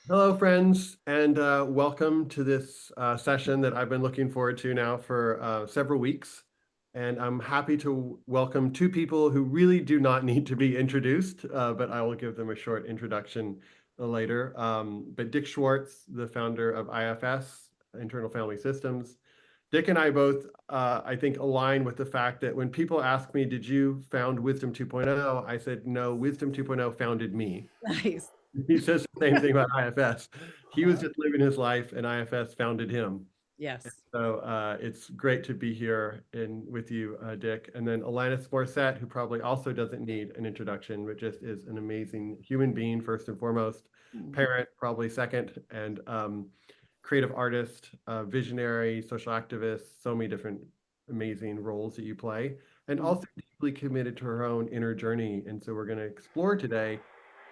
Hello, friends, and welcome to this session that I've been looking forward to now for several weeks. And I'm happy to welcome two people who really do not need to be introduced, but I will give them a short introduction later. But Dick Schwartz, the founder of IFS, Internal Family Systems. Dick and I both, I think, align with the fact that when people ask me, did you found Wisdom 2.0? I said, no, Wisdom 2.0 founded me. Nice. He says the same thing about IFS. He was Uh-huh. just living his life and IFS founded him. Yes. So it's great to be here with you, Dick. And then Alanis Morissette, who probably also doesn't need an introduction, but just is an amazing human being, first and foremost, Mm. parent, probably second, and creative artist, visionary, social activist, so many different amazing roles that you play, and Mm. also deeply committed to her own inner journey. And so we're going to explore today,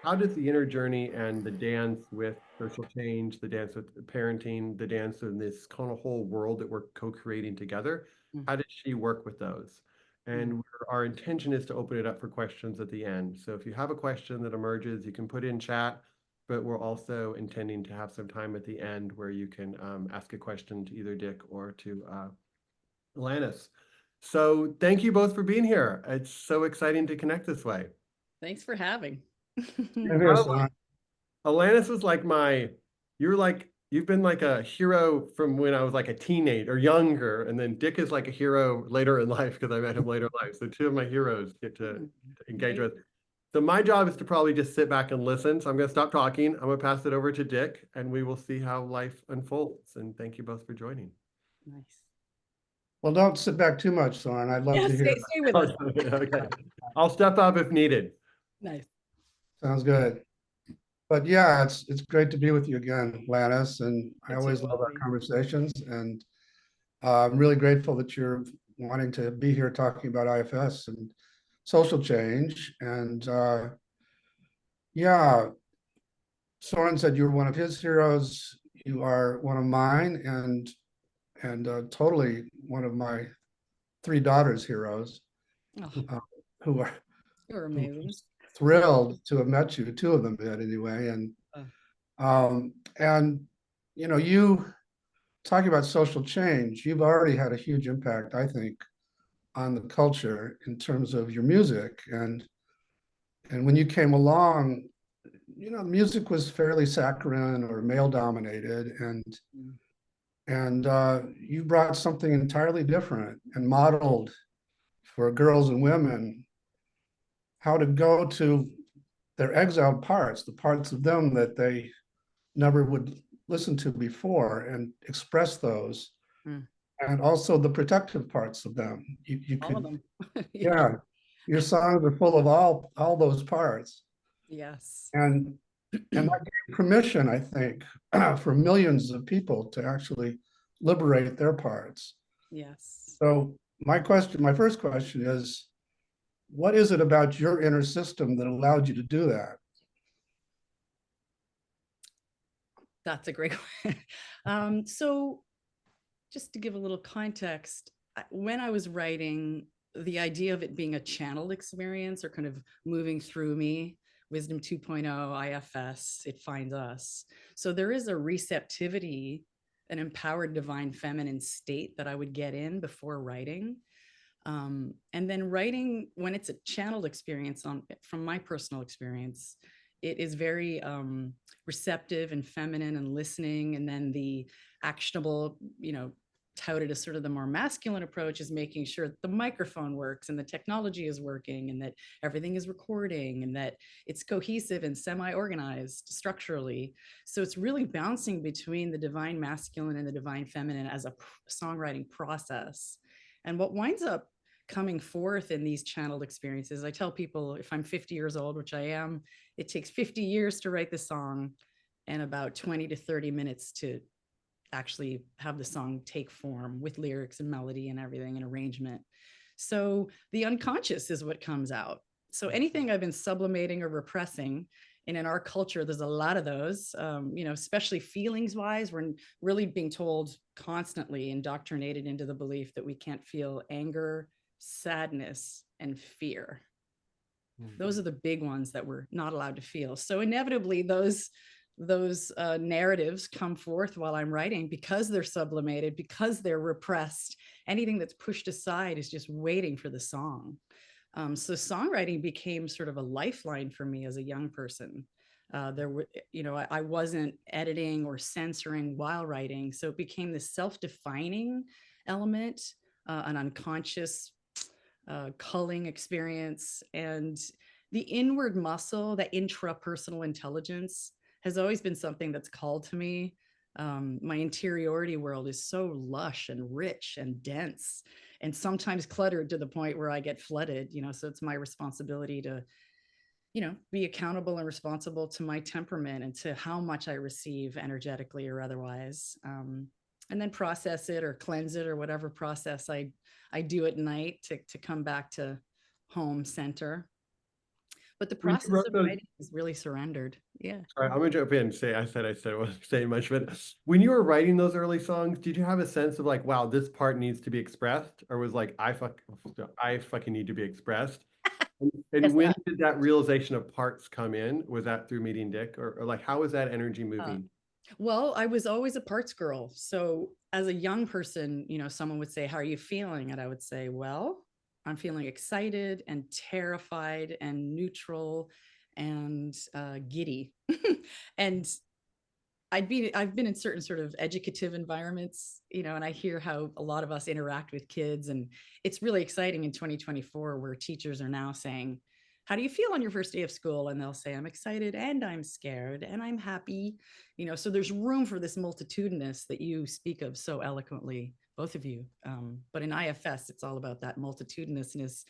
how does the inner journey and the dance with social change, the dance with parenting, the dance in this kind of whole world that we're co-creating together, Mm. how does she work with those? Mm. And our intention is to open it up for questions at the end. So if you have a question that emerges, you can put in chat, but we're also intending to have some time at the end where you can ask a question to either Dick or to Alanis. So thank you both for being here. It's so exciting to connect this way. Thanks for having. I'm here, Probably Soren. Alanis was like you've been like a hero from when I was like a teenage or younger, and then Dick is like a hero later in life because I met him later in life. So two of my heroes get to engage Amazing. with. So my job is to probably just sit back and listen. So I'm going to stop talking. I'm going to pass it over to Dick, and we will see how life unfolds. And thank you both for joining. Nice. Well, don't sit back too much, Soren. I'd love Yeah, to hear. stay with us. Okay, I'll step up if needed. Nice. Sounds good. But yeah, it's great to be with you again, Lannis. And I You too, always love our Ollie. conversations. And I'm really grateful that you're wanting to be here talking about IFS and social change. And yeah, Soren said you're one of his heroes. You are one of mine, and totally one of my three daughters' heroes, Oh, uh, who are you're who amazing. thrilled to have met you. Two of them did anyway, Uh, and you talking about social change. You've already had a huge impact, I think, on the culture in terms of your music. And when you came along, music was fairly saccharine or male dominated, mm. and you brought something entirely different and modeled for girls and women how to go to their exiled parts, the parts of them that they never would listen to before, and express those, Mm. and also the protective parts of them. You All of could, them. Yeah. yeah, your songs are full of all those parts, Yes. and that gave permission, I think, for millions of people to actually liberate their parts. Yes. So my first question is, what is it about your inner system that allowed you to do that? That's a great question. So just to give a little context, when I was writing, the idea of it being a channeled experience or kind of moving through me, Wisdom 2.0, IFS, it finds us. So there is a receptivity, an empowered divine feminine state that I would get in before writing. And then writing, when it's a channeled experience from my personal experience, it is very receptive and feminine and listening. And then the actionable, touted as sort of the more masculine approach is making sure that the microphone works and the technology is working and that everything is recording and that it's cohesive and semi-organized structurally. So it's really bouncing between the divine masculine and the divine feminine as a songwriting process. And what winds up coming forth in these channeled experiences, I tell people if I'm 50 years old, which I am, it takes 50 years to write the song and about 20 to 30 minutes to actually have the song take form with lyrics and melody and everything and arrangement. So the unconscious is what comes out. So anything I've been sublimating or repressing, and in our culture, there's a lot of those, especially feelings wise, we're really being told constantly, indoctrinated into the belief that we can't feel anger, sadness, and fear. Those are the big ones that we're not allowed to feel. So inevitably, those those narratives come forth while I'm writing because they're sublimated, because they're repressed. Anything that's pushed aside is just waiting for the song. So songwriting became sort of a lifeline for me as a young person. There were, I wasn't editing or censoring while writing, so it became this self-defining element, an unconscious culling experience, and the inward muscle, that intrapersonal intelligence, has always been something that's called to me. My interiority world is so lush and rich and dense, and sometimes cluttered to the point where I get flooded. So it's my responsibility to, be accountable and responsible to my temperament and to how much I receive energetically or otherwise. And then process it or cleanse it or whatever process I do at night to come back to home center. But the When you process wrote of those, writing is really surrendered. Yeah. sorry, I'm gonna jump in and say, I wasn't saying much, but when you were writing those early songs, did you have a sense of like, wow, this part needs to be expressed? Or was like, I fucking need to be expressed? And Yes. when did that realization of parts come in? Was that through meeting Dick, or like, how was that energy Uh, moving? well, I was always a parts girl. So as a young person, someone would say, "How are you feeling?" And I would say, "Well, I'm feeling excited and terrified and neutral and giddy." And I've been in certain sort of educative environments, and I hear how a lot of us interact with kids, and it's really exciting in 2024 where teachers are now saying, "How do you feel on your first day of school?" And they'll say, "I'm excited and I'm scared and I'm happy." So there's room for this multitudinous that you speak of so eloquently, both of you. But in IFS, it's all about that multitudinousness,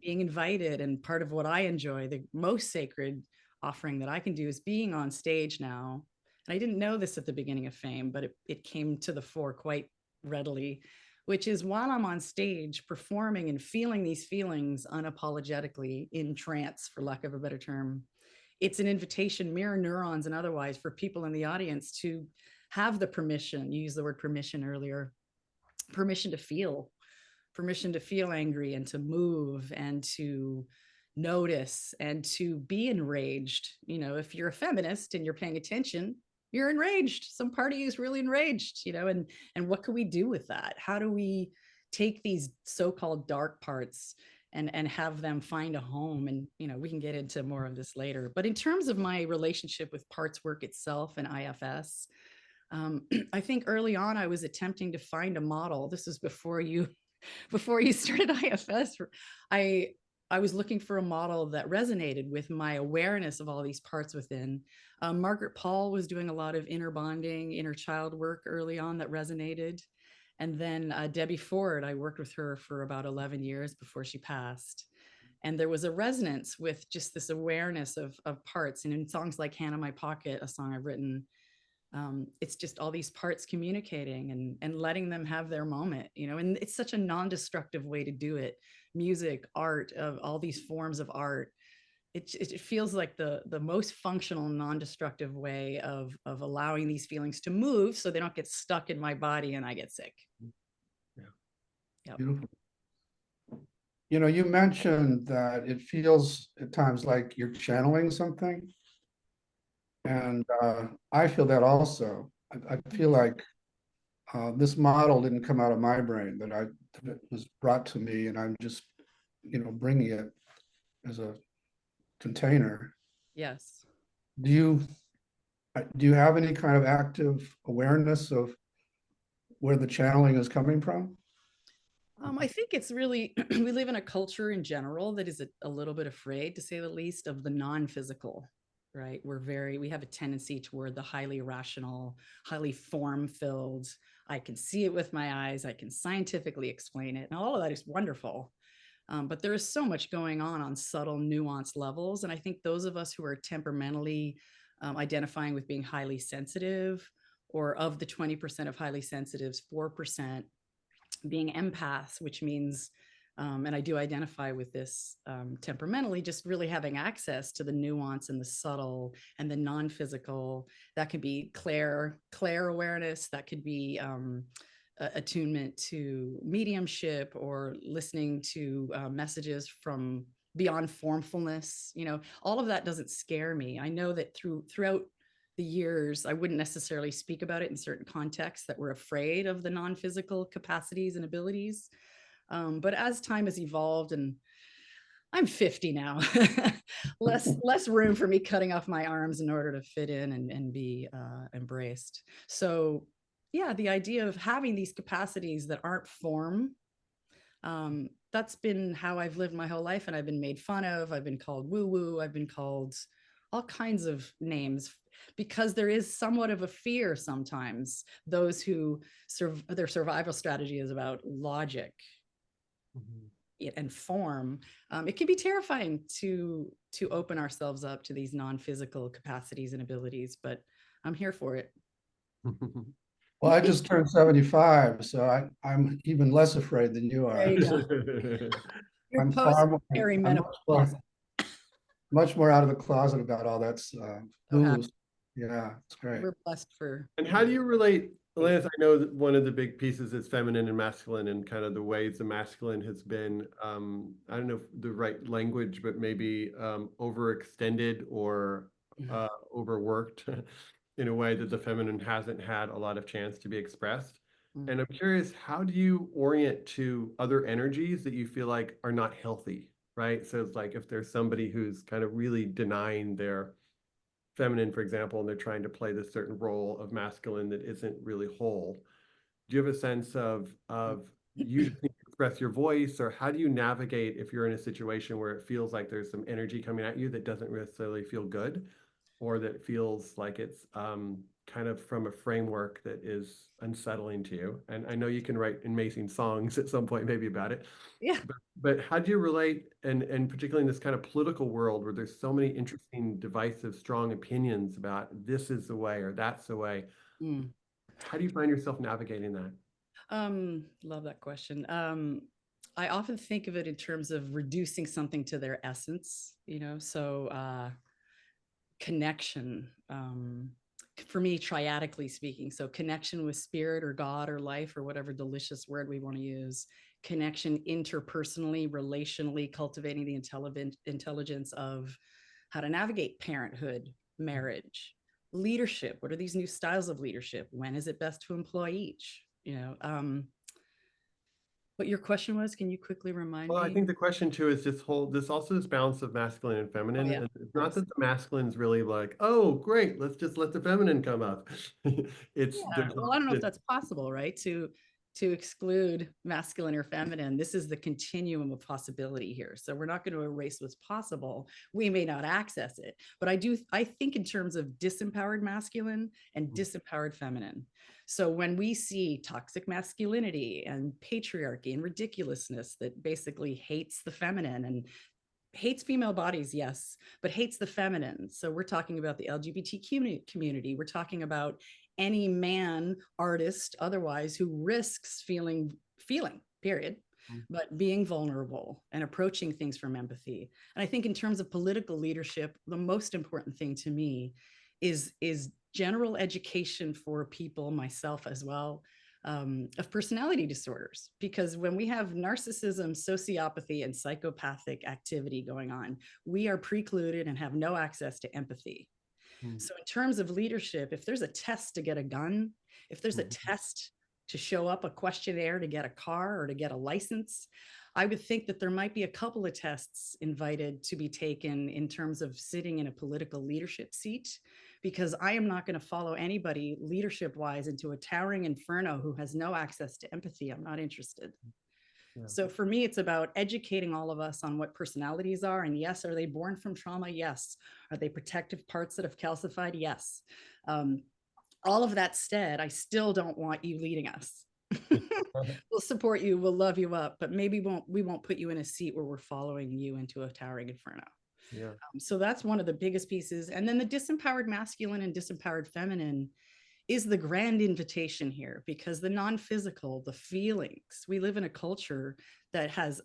being invited. And part of what I enjoy, the most sacred offering that I can do, is being on stage now. And I didn't know this at the beginning of Fame, but it came to the fore quite readily, which is while I'm on stage performing and feeling these feelings unapologetically, in trance, for lack of a better term, it's an invitation, mirror neurons and otherwise, for people in the audience to have the permission. You used the word permission earlier, permission to feel angry and to move and to notice and to be enraged. If you're a feminist and you're paying attention, you're enraged. Some part of you is really enraged, and what can we do with that? How do we take these so-called dark parts and have them find a home? And we can get into more of this later. But in terms of my relationship with parts work itself and IFS, I think early on I was attempting to find a model. This is before you started IFS. I was looking for a model that resonated with my awareness of all these parts within. Margaret Paul was doing a lot of inner bonding, inner child work early on that resonated. And then Debbie Ford, I worked with her for about 11 years before she passed. And there was a resonance with just this awareness of parts. And in songs like Hand in My Pocket, a song I've written, it's just all these parts communicating and letting them have their moment, and it's such a non-destructive way to do it. Music, art, of all these forms of art, it feels like the most functional, non-destructive way of allowing these feelings to move so they don't get stuck in my body and I get sick. Yeah. Yep. Beautiful. You mentioned that it feels at times like you're channeling something. And I feel that also. I feel like this model didn't come out of my brain, that it was brought to me, and I'm just, bringing it as a container. Yes. Do you have any kind of active awareness of where the channeling is coming from? I think it's really, we live in a culture in general that is a little bit afraid, to say the least, of the non-physical, right? We have a tendency toward the highly rational, highly form-filled. I can see it with my eyes, I can scientifically explain it, and all of that is wonderful. But there is so much going on subtle, nuanced levels. And I think those of us who are temperamentally identifying with being highly sensitive, or of the 20% of highly sensitives, 4% being empaths, which means, and I do identify with this temperamentally, just really having access to the nuance and the subtle and the non-physical. That could be clair awareness, that could be attunement to mediumship, or listening to messages from beyond formfulness. All of that doesn't scare me. I know that throughout the years, I wouldn't necessarily speak about it in certain contexts that were afraid of the non-physical capacities and abilities. But as time has evolved, and I'm 50 now, less room for me cutting off my arms in order to fit in and be embraced. So yeah, the idea of having these capacities that aren't form, that's been how I've lived my whole life. And I've been made fun of. I've been called woo woo. I've been called all kinds of names because there is somewhat of a fear sometimes. Those who their survival strategy is about logic and form. It can be terrifying to open ourselves up to these non-physical capacities and abilities, but I'm here for it. Well, I just turned 75, so I'm even less afraid than you There are. you go. You're I'm post far more, I'm perimenopause. much more out of the closet about all that So happy. booze. Yeah, it's great. We're blessed for. And how do you relate, Alanis? I know that one of the big pieces is feminine and masculine, and kind of the ways the masculine has been, I don't know if the right language, but maybe overextended or overworked in a way that the feminine hasn't had a lot of chance to be expressed. And I'm curious, how do you orient to other energies that you feel like are not healthy, right? So it's like if there's somebody who's kind of really denying their feminine, for example, and they're trying to play this certain role of masculine that isn't really whole. Do you have a sense of you just need to express your voice, or how do you navigate if you're in a situation where it feels like there's some energy coming at you that doesn't necessarily feel good, or that feels like it's kind of from a framework that is unsettling to you? And I know you can write amazing songs at some point, maybe about it. Yeah. But how do you relate, and particularly in this kind of political world where there's so many interesting, divisive, strong opinions about this is the way or that's the way? How do you find yourself navigating that? Love that question. I often think of it in terms of reducing something to their essence, so connection, for me, triadically speaking. So connection with spirit or God or life or whatever delicious word we want to use, connection interpersonally, relationally, cultivating the intelligence of how to navigate parenthood, marriage, leadership. What are these new styles of leadership? When is it best to employ each? What your question was, can you quickly remind Well, I me? think the question too is this balance of masculine and Oh, feminine. yeah, And it's not that the masculine's really like, oh, great, let's just let the feminine come up. It's Yeah, there's well, I don't know if this, that's possible, right? To exclude masculine or feminine. This is the continuum of possibility here. So we're not going to erase what's possible. We may not access it, but I think in terms of disempowered masculine and disempowered feminine. So when we see toxic masculinity and patriarchy and ridiculousness that basically hates the feminine and hates female bodies, yes, but hates the feminine. So we're talking about the LGBT community. We're talking about any man, artist, otherwise, who risks feeling, period, but being vulnerable and approaching things from empathy. And I think in terms of political leadership, the most important thing to me is general education for people, myself as well, of personality disorders. Because when we have narcissism, sociopathy, and psychopathic activity going on, we are precluded and have no access to empathy. So in terms of leadership, if there's a test to get a gun, if there's a test to show up a questionnaire to get a car or to get a license, I would think that there might be a couple of tests invited to be taken in terms of sitting in a political leadership seat, because I am not going to follow anybody leadership wise into a towering inferno who has no access to empathy. I'm not interested. Yeah. So for me, it's about educating all of us on what personalities are. And yes, are they born from trauma? Yes. Are they protective parts that have calcified? Yes. All of that said, I still don't want you leading us. We'll support you, we'll love you up, but maybe we won't put you in a seat where we're following you into a towering inferno. Yeah. So that's one of the biggest pieces. And then the disempowered masculine and disempowered feminine is the grand invitation here, because the non-physical, the feelings, we live in a culture that has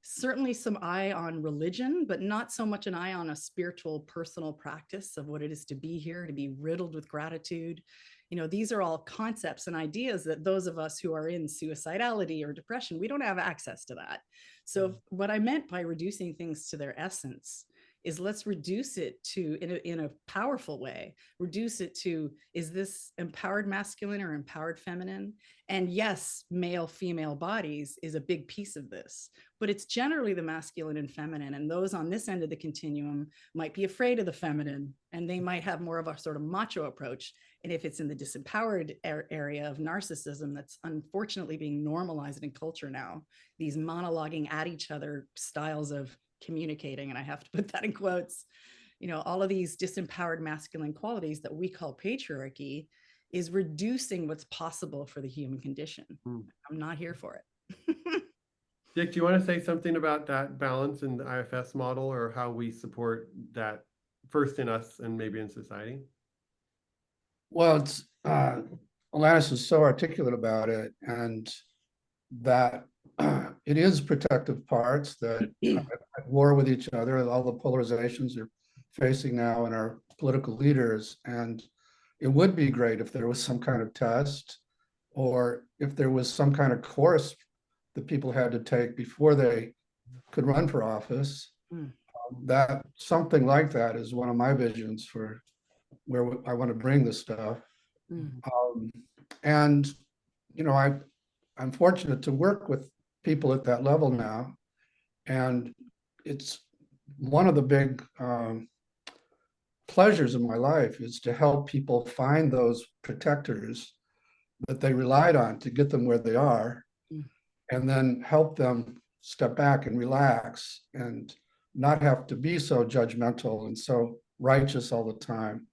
certainly some eye on religion, but not so much an eye on a spiritual, personal practice of what it is to be here, to be riddled with gratitude. These are all concepts and ideas that those of us who are in suicidality or depression, we don't have access to that. So what I meant by reducing things to their essence is let's reduce it to, in a powerful way, reduce it to, is this empowered masculine or empowered feminine? And yes, male, female bodies is a big piece of this, but it's generally the masculine and feminine. And those on this end of the continuum might be afraid of the feminine, and they might have more of a sort of macho approach. And if it's in the disempowered area of narcissism, that's unfortunately being normalized in culture now, these monologuing at each other styles of communicating, and I have to put that in quotes, all of these disempowered masculine qualities that we call patriarchy is reducing what's possible for the human condition. I'm not here for it. Dick, do you want to say something about that balance in the IFS model, or how we support that first in us and maybe in society? Well, it's Alanis is so articulate about it, and that it is protective parts that at war with each other, all the polarizations they're facing now in our political leaders. And it would be great if there was some kind of test, or if there was some kind of course that people had to take before they could run for office. That something like that is one of my visions for where I want to bring this stuff. And I'm fortunate to work with people at that level now, and it's one of the big pleasures of my life is to help people find those protectors that they relied on to get them where they are, and then help them step back and relax and not have to be so judgmental and so righteous all the time,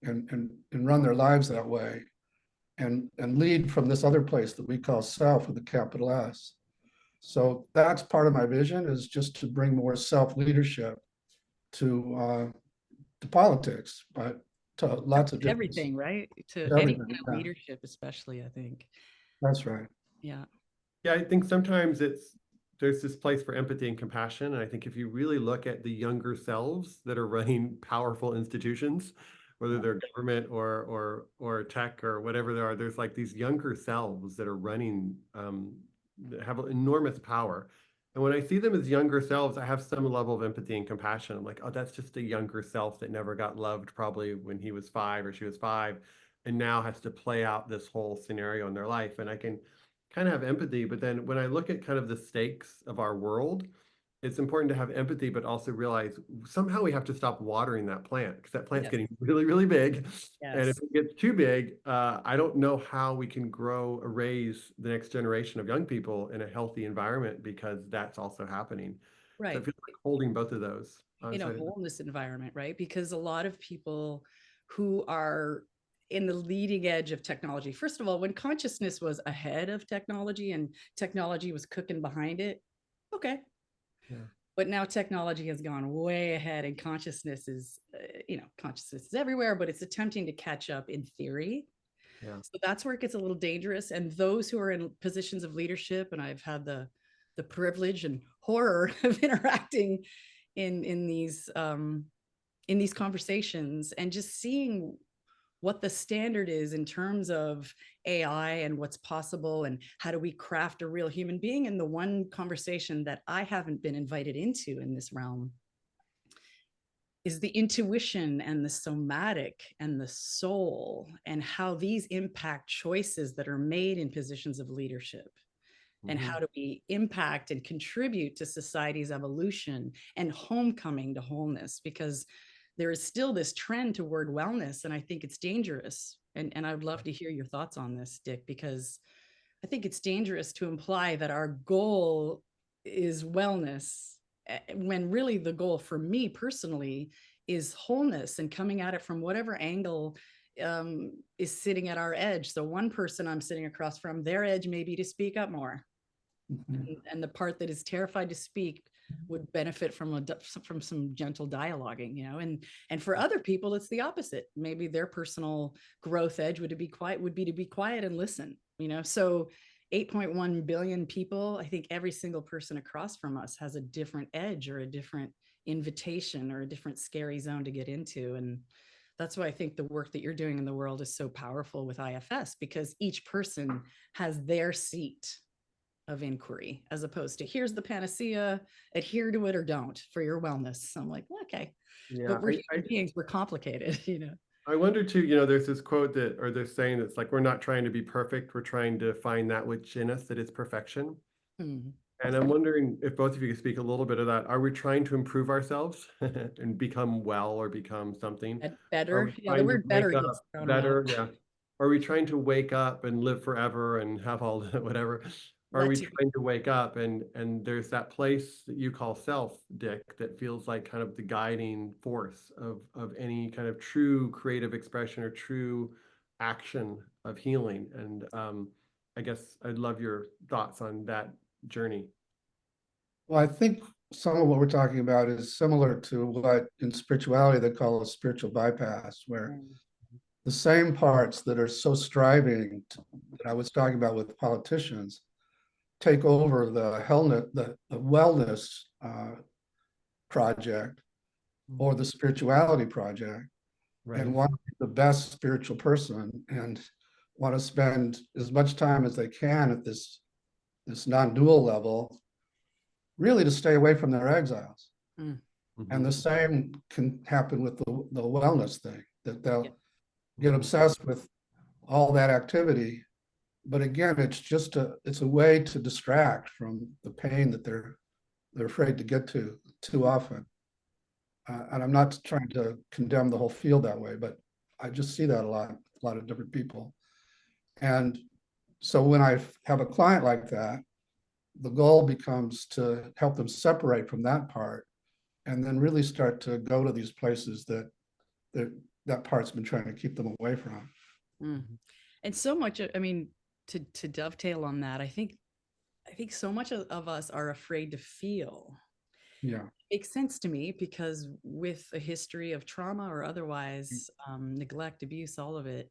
and run their lives that way, and lead from this other place that we call self with a capital S. So that's part of my vision, is just to bring more self-leadership to politics, but to lots of different everything, right? To everything, any kind of leadership, especially, I think. That's right. Yeah. Yeah, I think sometimes there's this place for empathy and compassion. And I think if you really look at the younger selves that are running powerful institutions, whether they're government or tech or whatever they are, there's like these younger selves that are running, that have enormous power. And when I see them as younger selves, I have some level of empathy and compassion. I'm like, oh, that's just a younger self that never got loved probably when he was 5 or she was 5, and now has to play out this whole scenario in their life. And I can kind of have empathy, but then when I look at kind of the stakes of our world, it's important to have empathy, but also realize somehow we have to stop watering that plant, because that plant's getting really, really big. And if it gets too big, I don't know how we can grow or raise the next generation of young people in a healthy environment, because that's also happening. Right. So I feel like holding both of those. In a wholeness environment, right? Because a lot of people who are in the leading edge of technology, first of all, when consciousness was ahead of technology and technology was cooking behind it, okay. Yeah. But now technology has gone way ahead, and consciousness is, consciousness is everywhere, but it's attempting to catch up in theory. Yeah. So that's where it gets a little dangerous. And those who are in positions of leadership, and I've had the privilege and horror of interacting in these conversations, and just seeing what the standard is in terms of AI and what's possible, and how do we craft a real human being. And the one conversation that I haven't been invited into in this realm is the intuition and the somatic and the soul, and how these impact choices that are made in positions of leadership. And how do we impact and contribute to society's evolution and homecoming to wholeness? Because there is still this trend toward wellness, and I think it's dangerous. And I would love to hear your thoughts on this, Dick, because I think it's dangerous to imply that our goal is wellness, when really the goal for me personally is wholeness, and coming at it from whatever angle is sitting at our edge. So one person I'm sitting across from, their edge may be to speak up more. And the part that is terrified to speak would benefit from some gentle dialoguing, and for other people, it's the opposite. Maybe their personal growth edge would be to be quiet and listen, so 8.1 billion people, I think every single person across from us has a different edge, or a different invitation, or a different scary zone to get into. And that's why I think the work that you're doing in the world is so powerful with IFS, because each person has their seat of inquiry, as opposed to here's the panacea, adhere to it or don't for your wellness. I'm like, well, okay, Yeah, but we're human beings, we're complicated, you know. I wonder too, there's this quote that, or this saying that's like, we're not trying to be perfect, we're trying to find that which in us that is perfection. Hmm. And I'm wondering if both of you could speak a little bit of that. Are we trying to improve ourselves and become well or become something? Are we Better, yeah, the trying to word better wake gets up thrown around. better? Yeah. Are we trying to wake up and live forever and have all the whatever? Are Let we to be. trying to wake up and there's that place that you call self, Dick, that feels like kind of the guiding force of any kind of true creative expression or true action of healing. And I guess I'd love your thoughts on that journey. Well, I think some of what we're talking about is similar to what in spirituality they call a spiritual bypass, where Mm. the same parts that are so striving that I was talking about with politicians take over the wellness project or the spirituality project Right. and want to be the best spiritual person and want to spend as much time as they can at this non-dual level, really to stay away from their exiles. Mm. And the same can happen with the wellness thing, that Yeah. they'll get obsessed with all that activity. But again, it's a way to distract from the pain that they're afraid to get to too often. And I'm not trying to condemn the whole field that way, but I just see that a lot of different people. And so when I have a client like that, the goal becomes to help them separate from that part and then really start to go to these places that that part's been trying to keep them away from. Mm. And so much, I mean, to dovetail on that, I think so much of us are afraid to feel. Yeah. Makes sense to me because with a history of trauma or otherwise, neglect, abuse, all of it,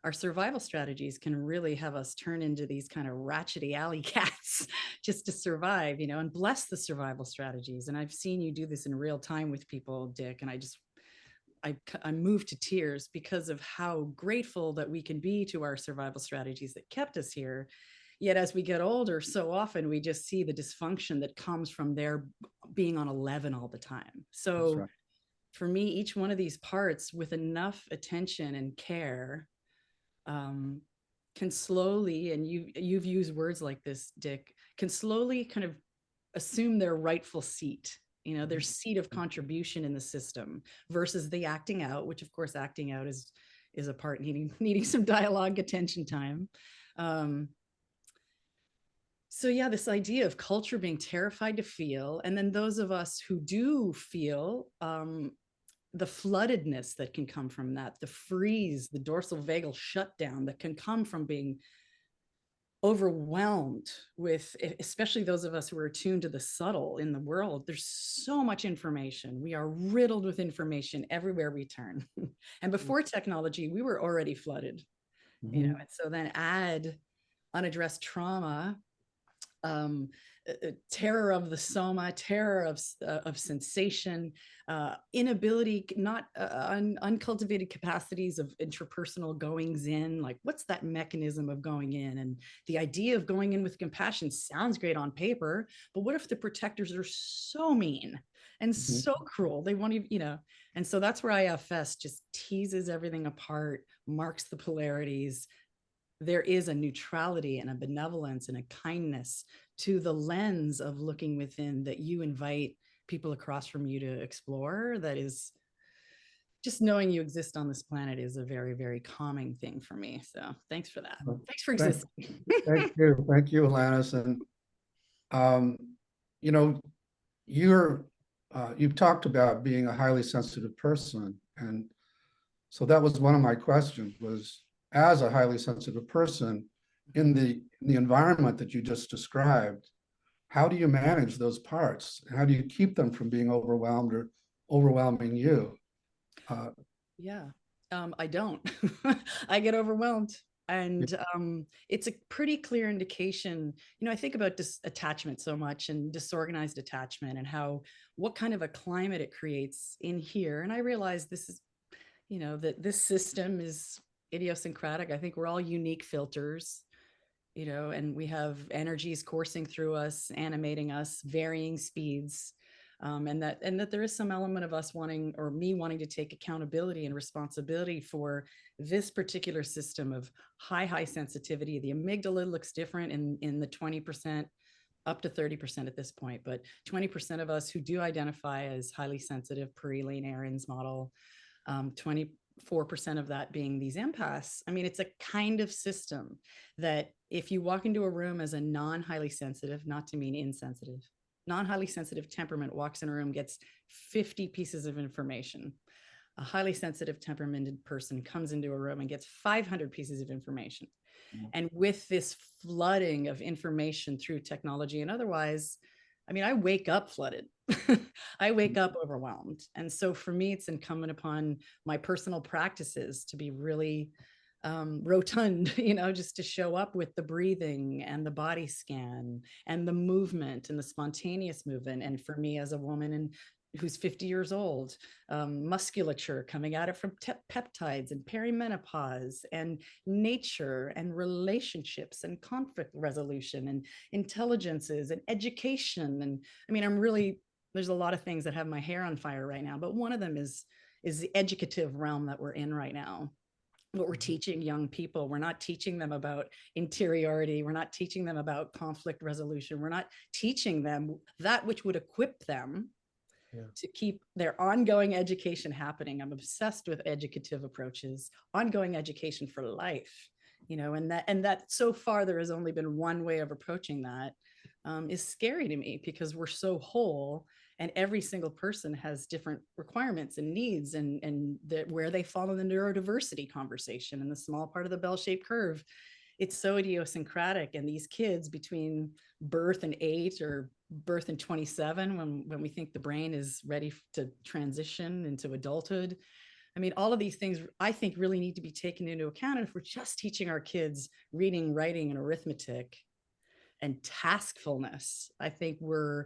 our survival strategies can really have us turn into these kind of ratchety alley cats just to survive, and bless the survival strategies. And I've seen you do this in real time with people, Dick, and I'm moved to tears because of how grateful that we can be to our survival strategies that kept us here. Yet as we get older, so often we just see the dysfunction that comes from their being on 11 all the time. That's So right. for me, each one of these parts with enough attention and care um, can slowly, and you've used words like this, Dick, can slowly kind of assume their rightful seat, their seat of contribution in the system versus the acting out, which of course acting out is a part needing some dialogue, attention time. So yeah, this idea of culture being terrified to feel, and then those of us who do feel, the floodedness that can come from that, the freeze, the dorsal vagal shutdown that can come from being overwhelmed with, especially those of us who are attuned to the subtle in the world. There's so much information. We are riddled with information everywhere we turn. And before technology, we were already flooded, Mhm. and so then add unaddressed trauma, um, terror of the soma, terror of sensation, inability, not uncultivated capacities of interpersonal goings in. Like, what's that mechanism of going in? And the idea of going in with compassion sounds great on paper, but what if the protectors are so mean and Mhm. so cruel? They won't even. And so that's where IFS just teases everything apart, marks the polarities. There is a neutrality and a benevolence and a kindness to the lens of looking within that you invite people across from you to explore. That is, just knowing you exist on this planet is a very, very calming thing for me. So thanks for that. Well, Thanks for Thank, existing. thank you, Alanis. And um, you know, you've talked about being a highly sensitive person, and so that was one of my questions was, as a highly sensitive person in the environment that you just described, how do you manage those parts? How do you keep them from being overwhelmed or overwhelming you? Uh, Yeah, I don't. I get overwhelmed. And it's a pretty clear indication. I think about attachment so much and disorganized attachment and what kind of a climate it creates in here. And I realize this is, that this system is idiosyncratic. I think we're all unique filters. and we have energies coursing through us, animating us, varying speeds. And that there is some element of us wanting, or me wanting, to take accountability and responsibility for this particular system of high sensitivity. The amygdala looks different in the 20%, up to 30% at this point, but 20% of us who do identify as highly sensitive per Elaine Aron's model, 24% of that being these empaths. I mean, it's a kind of system that if you walk into a room as a non-highly sensitive, not to mean insensitive, non-highly sensitive temperament walks in a room, gets 50 pieces of information. A highly sensitive temperamented person comes into a room and gets 500 pieces of information. And with this flooding of information through technology and otherwise, I mean, I wake up flooded. I wake up overwhelmed. And so for me, it's incumbent upon my personal practices to be really rotund, just to show up with the breathing and the body scan and the movement and the spontaneous movement. And for me as a woman and who's 50 years old, musculature coming at it from peptides and perimenopause and nature and relationships and conflict resolution and intelligences and education. And I mean, there's a lot of things that have my hair on fire right now, but one of them is the educative realm that we're in right now. What we're teaching young people, we're not teaching them about interiority. We're not teaching them about conflict resolution. We're not teaching them that which would equip them to keep their ongoing education happening. I'm obsessed with educative approaches, ongoing education for life, and that so far there has only been one way of approaching that, is scary to me, because we're so whole and every single person has different requirements and needs, and where they fall in the neurodiversity conversation and the small part of the bell-shaped curve. It's so idiosyncratic. And these kids between birth and 8 or birth and 27, when we think the brain is ready to transition into adulthood. I mean, all of these things I think really need to be taken into account. And if we're just teaching our kids reading, writing, and arithmetic and taskfulness, I think we're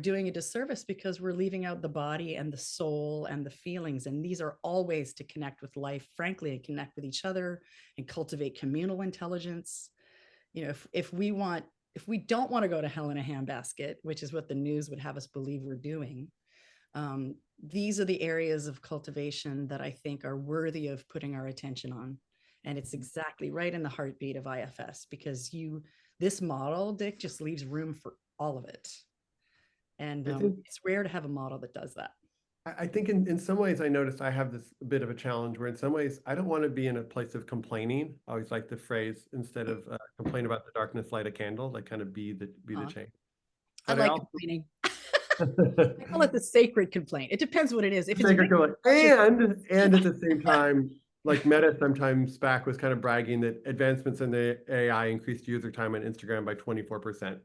doing a disservice, because we're leaving out the body and the soul and the feelings. And these are all ways to connect with life, frankly, and connect with each other and cultivate communal intelligence. If we don't want to go to hell in a handbasket, which is what the news would have us believe we're doing, these are the areas of cultivation that I think are worthy of putting our attention on. And it's exactly right in the heartbeat of IFS, because this model, Dick, just leaves room for all of it. And it's rare to have a model that does that. I think in some ways I noticed I have this bit of a challenge where in some ways I don't want to be in a place of complaining. I always like the phrase, instead of complain about the darkness, light a candle, like kind of be the change. I like complaining. I call it the sacred complaint. It depends what it is. If it's sacred complaint. And at the same time, like Meta sometimes back was kind of bragging that advancements in the AI increased user time on Instagram by 24%.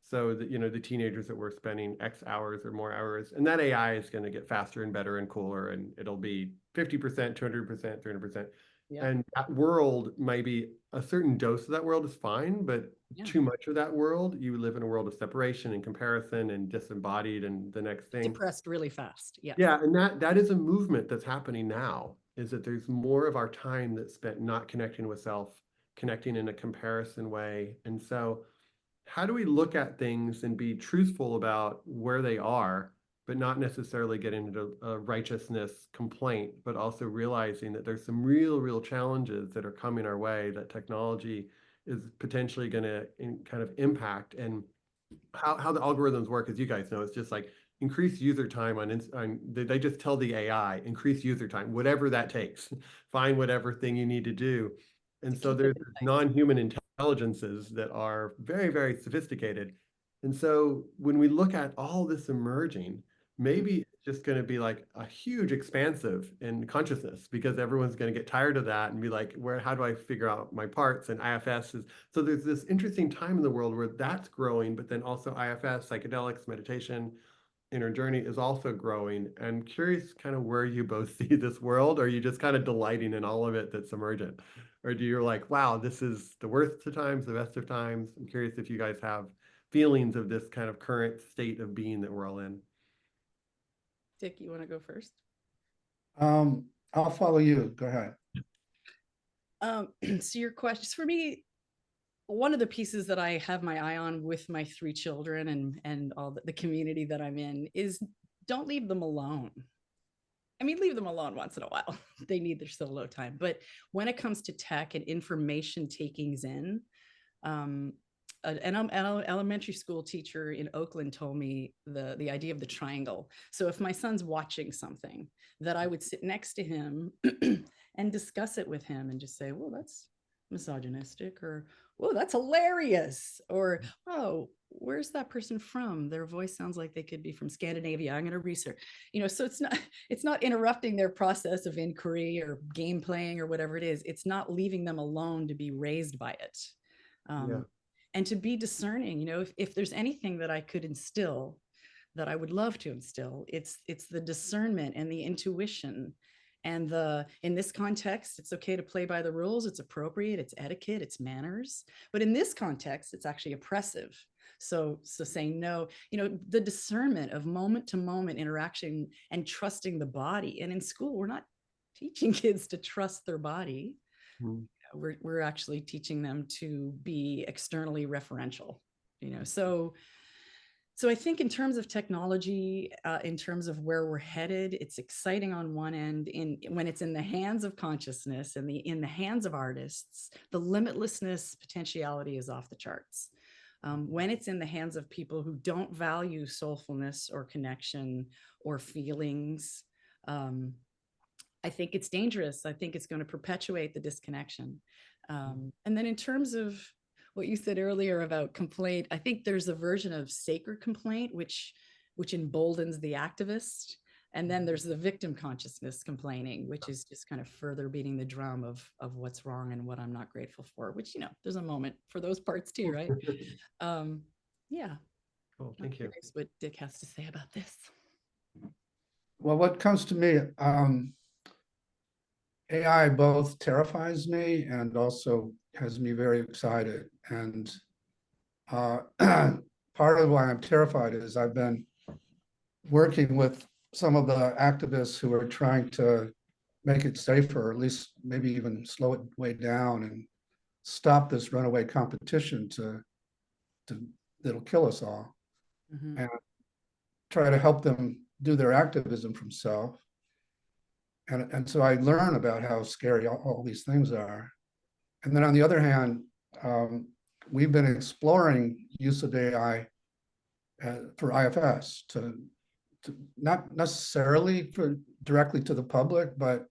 So that, the teenagers that were spending X hours or more hours, and that AI is going to get faster and better and cooler, and it'll be 50%, 200%, 300%. Yeah. And that world, maybe a certain dose of that world is fine, but too much of that world, you live in a world of separation and comparison and disembodied and the next thing. Depressed really fast. Yeah. Yeah. And that is a movement that's happening now, is that there's more of our time that's spent not connecting with self, connecting in a comparison way. And so how do we look at things and be truthful about where they are, but not necessarily get into a righteousness complaint, but also realizing that there's some real challenges that are coming our way that technology is potentially going to kind of impact. And how the algorithms work, as you guys know, it's just like increase user time they just tell the AI, increase user time, whatever that takes, find whatever thing you need to do. And so there's non-human intelligences that are very sophisticated. And so when we look at all this emerging, maybe it's just going to be like a huge expansive in consciousness, because everyone's going to get tired of that and be like, how do I figure out my parts? And IFS is, so there's this interesting time in the world where that's growing, but then also IFS, psychedelics, meditation, inner journey is also growing. I'm curious kind of where you both see this world. Are you just kind of delighting in all of it that's emergent? Or do you like, wow, this is the worst of times, the best of times? I'm curious if you guys have feelings of this kind of current state of being that we're all in. Dick, you want to go first? I'll follow you. Go ahead. So your question for me, one of the pieces that I have my eye on with my 3 children and all the community that I'm in is don't leave them alone. I mean, leave them alone once in a while. They need their solo time. But when it comes to tech and information takings in, um, an elementary school teacher in Oakland told me the idea of the triangle. So if my son's watching something, that I would sit next to him and discuss it with him and just say, well, that's misogynistic, or oh, that's hilarious, or oh, where's that person from? Their voice sounds like they could be from Scandinavia. I'm going to research, so it's not interrupting their process of inquiry or game playing or whatever it is. It's not leaving them alone to be raised by it. Yeah. And to be discerning, if there's anything that I could instill, that I would love to instill, it's the discernment and the intuition. And in this context, it's okay to play by the rules. It's appropriate. It's etiquette. It's manners. But in this context, it's actually oppressive. So saying no, the discernment of moment to moment interaction and trusting the body. And in school, we're not teaching kids to trust their body. Mm. We're actually teaching them to be externally referential. So I think in terms of technology, in terms of where we're headed, it's exciting on one end. When it's in the hands of consciousness and in the hands of artists, the limitlessness potentiality is off the charts. When it's in the hands of people who don't value soulfulness or connection or feelings, I think it's dangerous. I think it's going to perpetuate the disconnection. And then in terms of what you said earlier about complaint, I think there's a version of sacred complaint, which emboldens the activist. And then there's the victim consciousness complaining, which is just kind of further beating the drum of what's wrong and what I'm not grateful for, which, there's a moment for those parts too, right? Yeah. Cool, thank you. What Dick has to say about this. Well, what comes to me, AI both terrifies me and also has me very excited. And part of why I'm terrified is I've been working with some of the activists who are trying to make it safer, or at least maybe even slow it way down and stop this runaway competition that'll kill us all. Mm-hmm. And try to help them do their activism from self. And so I learn about how scary all these things are. And then on the other hand, we've been exploring use of AI for IFS to not necessarily directly to the public, but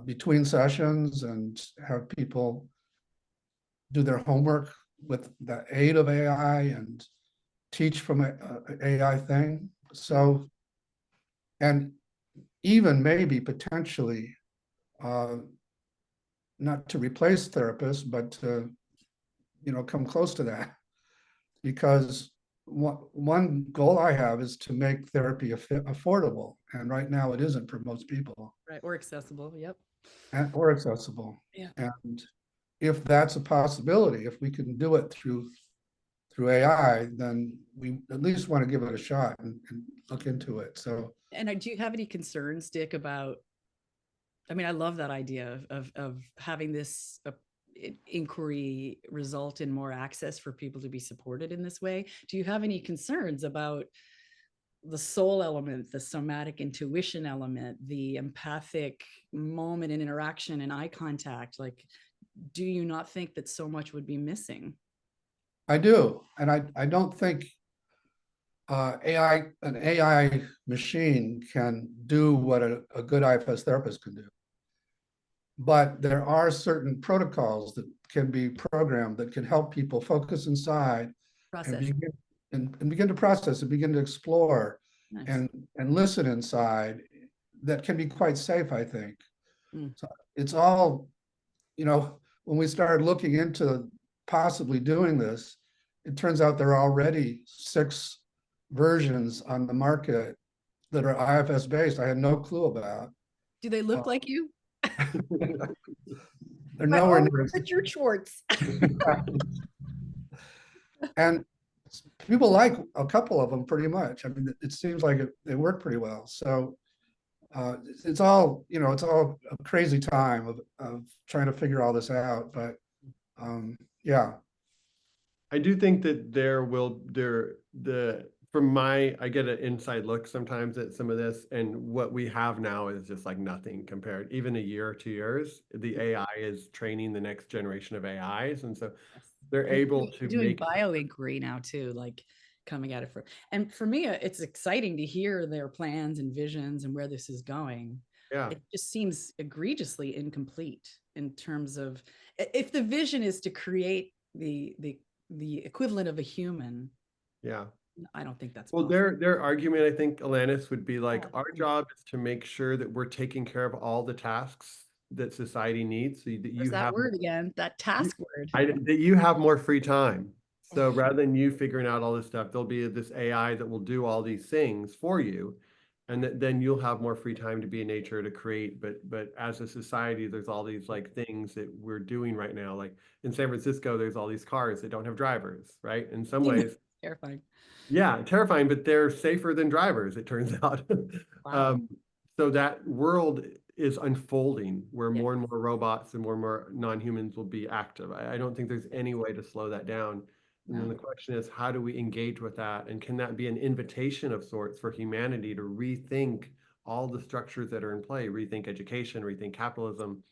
between sessions, and have people do their homework with the aid of AI and teach from an AI thing. So, and even maybe potentially not to replace therapists, but to, come close to that. Because one goal I have is to make therapy affordable. And right now it isn't for most people. Right, or accessible, yep. Or accessible. Yeah. And if that's a possibility, if we can do it through AI, then we at least want to give it a shot and look into it. So, and do you have any concerns, Dick, about, I mean, I love that idea of having this inquiry result in more access for people to be supported in this way. Do you have any concerns about the soul element, the somatic intuition element, the empathic moment in interaction and eye contact? Like, do you not think that so much would be missing? I do. And I don't think an AI machine can do what a good IFS therapist can do. But there are certain protocols that can be programmed that can help people focus inside and begin to process and begin to explore. Nice. and listen inside, that can be quite safe, I think. So it's all, when we started looking into possibly doing this, it turns out there are already 6 versions on the market that are IFS based. I had no clue about. Do they look like you? They're nowhere near Richard Schwartz. And people like a couple of them pretty much. I mean, it seems like they work pretty well. So it's all, it's all a crazy time of trying to figure all this out. But Yeah. I do think that I get an inside look sometimes at some of this, and what we have now is just like nothing compared. Even a year or 2 years, the AI is training the next generation of AIs, and so Yes. they're And able to doing make, bioinquiry now too, like coming at it for, and for me, it's exciting to hear their plans and visions and where this is going. yeah, It just seems egregiously incomplete in terms of if the vision is to create the equivalent of a human, yeah. I don't think that's Well, possible. their argument, I think, Alanis, would be like, our Yeah. job is to make sure that we're taking care of all the tasks that society needs, so that There's you that have word again, that you, task word. that you have more free time. So rather than you figuring out all this stuff, there'll be this AI that will do all these things for you, and then you'll have more free time to be in nature to create. But as a society, there's all these like things that we're doing right now. Like in San Francisco, there's all these cars that don't have drivers, right? In some ways, Terrifying. yeah, terrifying, but they're safer than drivers, it turns out. Wow. Um, so that world is unfolding where Yeah. more and more robots and more non-humans will be active. I don't think there's any way to slow that down. And then No. the question is, how do we engage with that? And can that be an invitation of sorts for humanity to rethink all the structures that are in play, rethink education, rethink capitalism?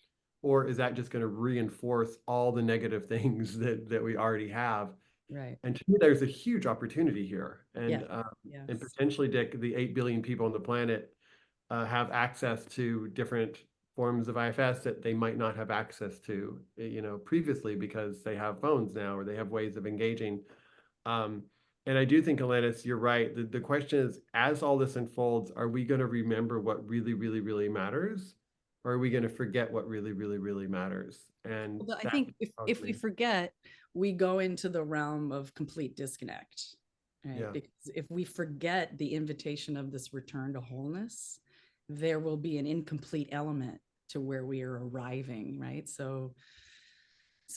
Or is that just going to reinforce all the negative things that we already have? Right. And to me, there's a huge opportunity here. Yes. And Yes. potentially, Dick, the 8 billion people on the planet have access to different forms of IFS that they might not have access to, previously because they have phones now or they have ways of engaging. Um, and I do think, Alanis, you're right. The question is, as all this unfolds, are we going to remember what really, really, really matters? Or are we going to forget what really, really, really matters? And Well, I that think if we probably, forget, we go into the realm of complete disconnect, right? yeah, Because if we forget the invitation of this return to wholeness, there will be an incomplete element to where we are arriving, right? So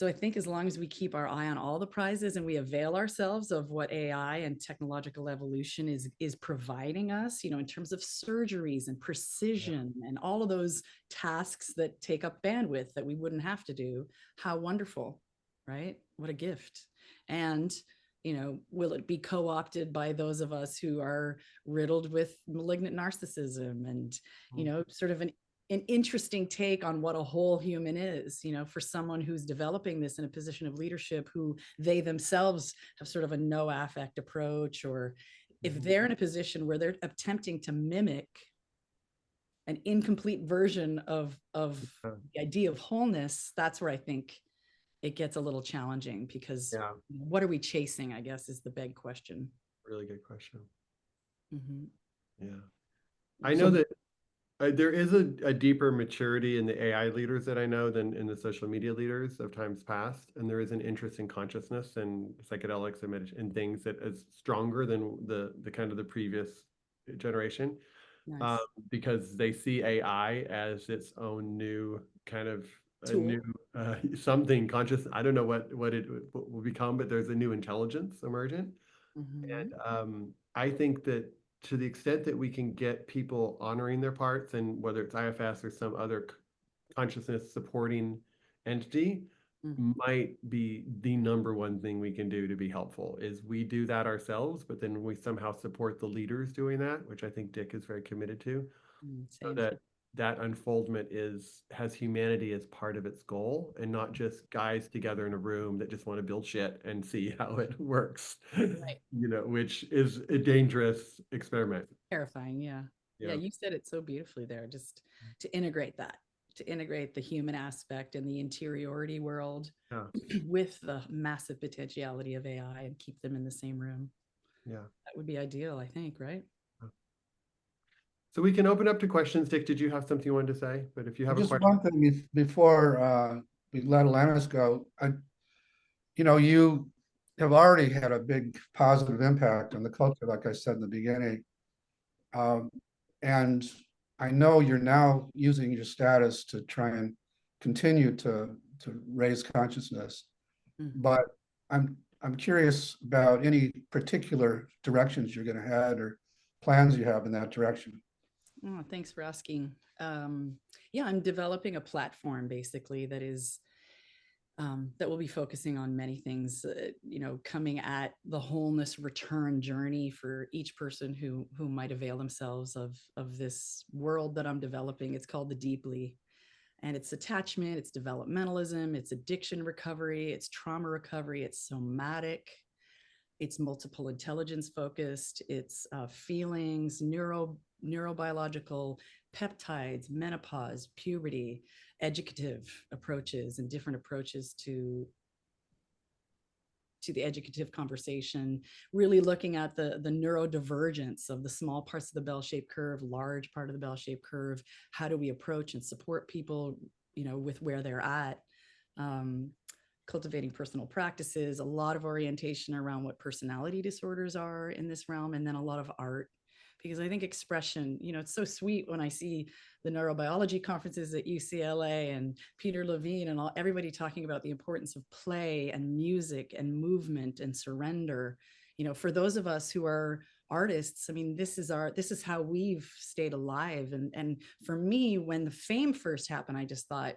I think as long as we keep our eye on all the prizes and we avail ourselves of what AI and technological evolution is providing us, in terms of surgeries and yeah, precision and all of those tasks that take up bandwidth that we wouldn't have to do, how wonderful, right? What a gift. And will it be co-opted by those of us who are riddled with malignant narcissism and, sort of an interesting take on what a whole human is, for someone who's developing this in a position of leadership, who they themselves have sort of a no affect approach, or if mhm, they're in a position where they're attempting to mimic an incomplete version of yeah, the idea of wholeness, that's where I think it gets a little challenging, because yeah. what are we chasing, I guess, is the big question. Really good question. Mhm. Yeah. I know So that there is a deeper maturity in the AI leaders that I know than in the social media leaders of times past. And there is an interest in consciousness and psychedelics and things that is stronger than the kind of the previous generation, um, Nice. because they see AI as its own new kind of a new Tool. something conscious. I don't know what it will become, but there's a new intelligence emergent. And Mhm. I think that to the extent that we can get people honoring their parts, and whether it's IFS or some other consciousness supporting entity, Mhm. might be the number one thing we can do to be helpful is we do that ourselves, but then we somehow support the leaders doing that, which I think Dick is very committed to, so Same. that that unfoldment has humanity as part of its goal and not just guys together in a room that just want to build shit and see how it works, Right. which is a dangerous experiment. Terrifying. Yeah. Yeah. Yeah, You said it so beautifully there. Just to integrate the human aspect and the interiority world yeah, with the massive potentiality of AI and keep them in the same room. yeah. That would be ideal, I think, right? So we can open up to questions. Dick, did you have something you wanted to say? But if you have a just question, one thing before we let Alanis go, you have already had a big positive impact on the culture, like I said in the beginning. Um, and I know you're now using your status to try and continue to raise consciousness, Mhm. but I'm curious about any particular directions you're going to head or plans you have in that direction. Oh, thanks for asking. Yeah, I'm developing a platform basically that is that will be focusing on many things, coming at the wholeness return journey for each person who might avail themselves of this world that I'm developing. It's called the Deeply, and it's attachment, it's developmentalism, it's addiction recovery, it's trauma recovery, it's somatic, it's multiple intelligence focused, it's feelings, neurobiological, peptides, menopause, puberty, educative approaches, and different approaches to the educative conversation, really looking at the neurodivergence of the small parts of the bell-shaped curve, large part of the bell-shaped curve. How do we approach and support people, with where they're at? Cultivating personal practices, a lot of orientation around what personality disorders are in this realm, and then a lot of art, because I think expression, it's so sweet when I see the neurobiology conferences at UCLA and Peter Levine and everybody talking about the importance of play and music and movement and surrender. For those of us who are artists, I mean, this is how we've stayed alive. And for me, when the fame first happened, I just thought,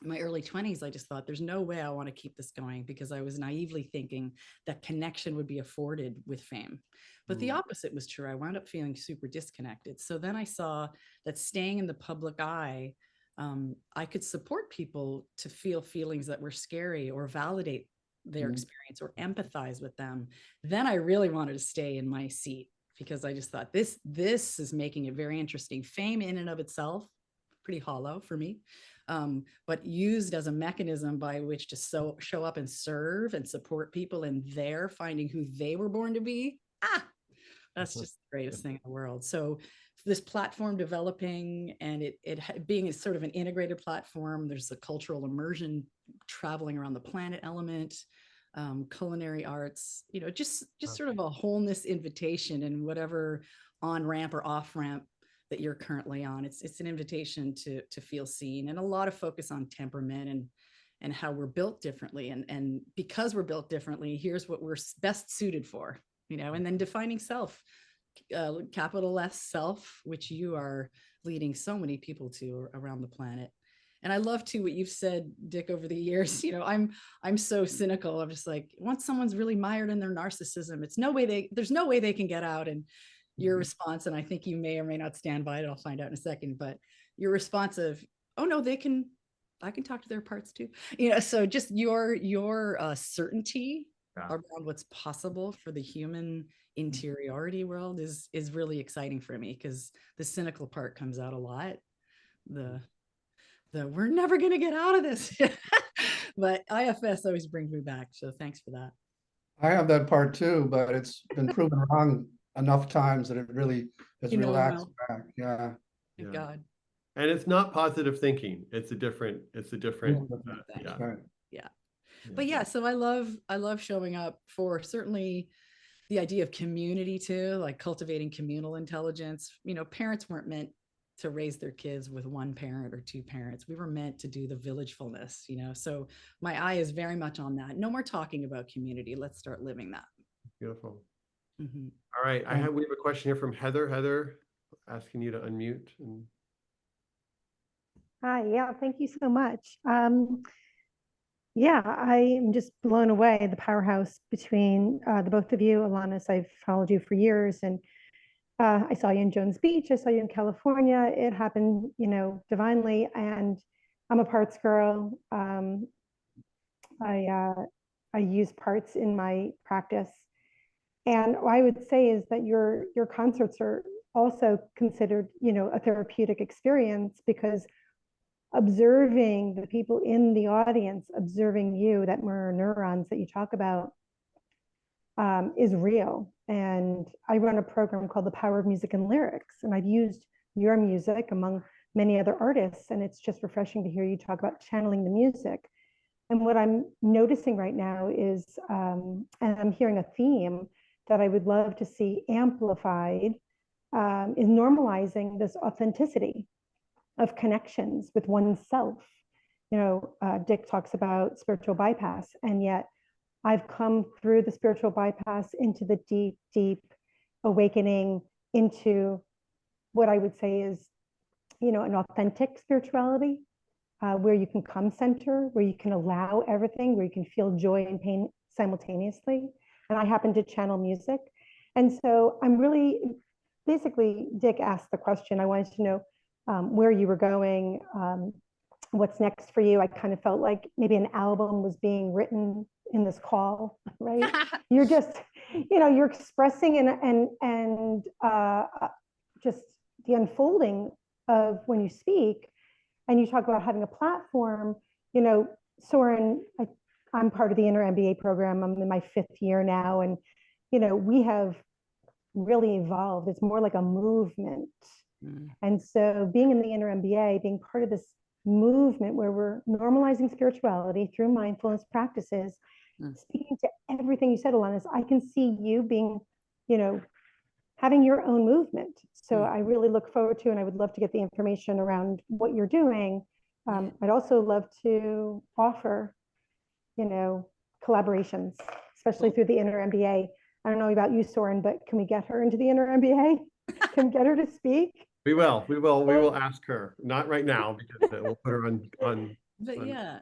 in my early 20s, I just thought there's no way I want to keep this going, because I was naively thinking that connection would be afforded with fame. But the opposite was true. I wound up feeling super disconnected. So then I saw that staying in the public eye, I could support people to feel feelings that were scary, or validate their experience, or empathize with them. Then I really wanted to stay in my seat, because I just thought this is making it very interesting. Fame in and of itself, pretty hollow for me. But used as a mechanism by which to show up and serve and support people in their finding who they were born to be. That's just the greatest thing in the world. So this platform developing, and it being sort of an integrated platform, there's a cultural immersion, traveling around the planet element, culinary arts, just sort of a wholeness invitation in whatever on-ramp or off-ramp that you're currently on. It's an invitation to feel seen, and a lot of focus on temperament and how we're built differently. And because we're built differently, here's what we're best suited for, and then defining self, capital S self, which you are leading so many people to around the planet. And I love too what you've said, Dick, over the years. I'm so cynical. I'm just like, once someone's really mired in their narcissism, there's no way they can get out. And your response, and I think you may or may not stand by it, I'll find out in a second, but your response of, oh no, I can talk to their parts too. So just your certainty around what's possible for the human interiority world is really exciting for me, because the cynical part comes out a lot. The we're never going to get out of this. But IFS always brings me back. So thanks for that. I have that part too, but it's been proven wrong enough times that it really has relaxed back. Yeah. Thank God. And it's not positive thinking. It's a different, Right. Yeah. But yeah, so I love showing up for certainly the idea of community too, like cultivating communal intelligence. Parents weren't meant to raise their kids with one parent or two parents. We were meant to do the villagefulness, so my eye is very much on that. No more talking about community. Let's start living that. Beautiful. All right. We have a question here from Heather. Heather, asking you to unmute. Hi, yeah, thank you so much. Yeah, I am just blown away, the powerhouse between the both of you. Alanis, I've followed you for years, and I saw you in Jones Beach. I saw you in California. It happened, divinely. And I'm a parts girl. I use parts in my practice. And what I would say is that your concerts are also considered, a therapeutic experience, because observing the people in the audience, observing you, that mirror neurons that you talk about, is real. And I run a program called The Power of Music and Lyrics, and I've used your music among many other artists, and it's just refreshing to hear you talk about channeling the music. And what I'm noticing right now is, and I'm hearing a theme that I would love to see amplified, is normalizing this authenticity of connections with oneself. Dick talks about spiritual bypass, and yet I've come through the spiritual bypass into the deep, deep awakening into what I would say is, an authentic spirituality. where you can come center, where you can allow everything, where you can feel joy and pain simultaneously. And I happen to channel music. And so I'm really, basically, Dick asked the question. I wanted to know where you were going, what's next for you. I kind of felt like maybe an album was being written in this call, right? You're just, you're expressing and just the unfolding of when you speak, and you talk about having a platform. Soren, I'm part of the Inner MBA program. I'm in my 5th year now, and we have really evolved. It's more like a movement. And so being in the Inner MBA, being part of this movement where we're normalizing spirituality through mindfulness practices, speaking to everything you said, Alanis, I can see you being, having your own movement. So I really look forward to, and I would love to get the information around what you're doing. I'd also love to offer, collaborations, especially through the Inner MBA. I don't know about you, Soren, but can we get her into the Inner MBA? Can we get her to speak? We will ask her. Not right now, because we'll put her on. But on, yeah.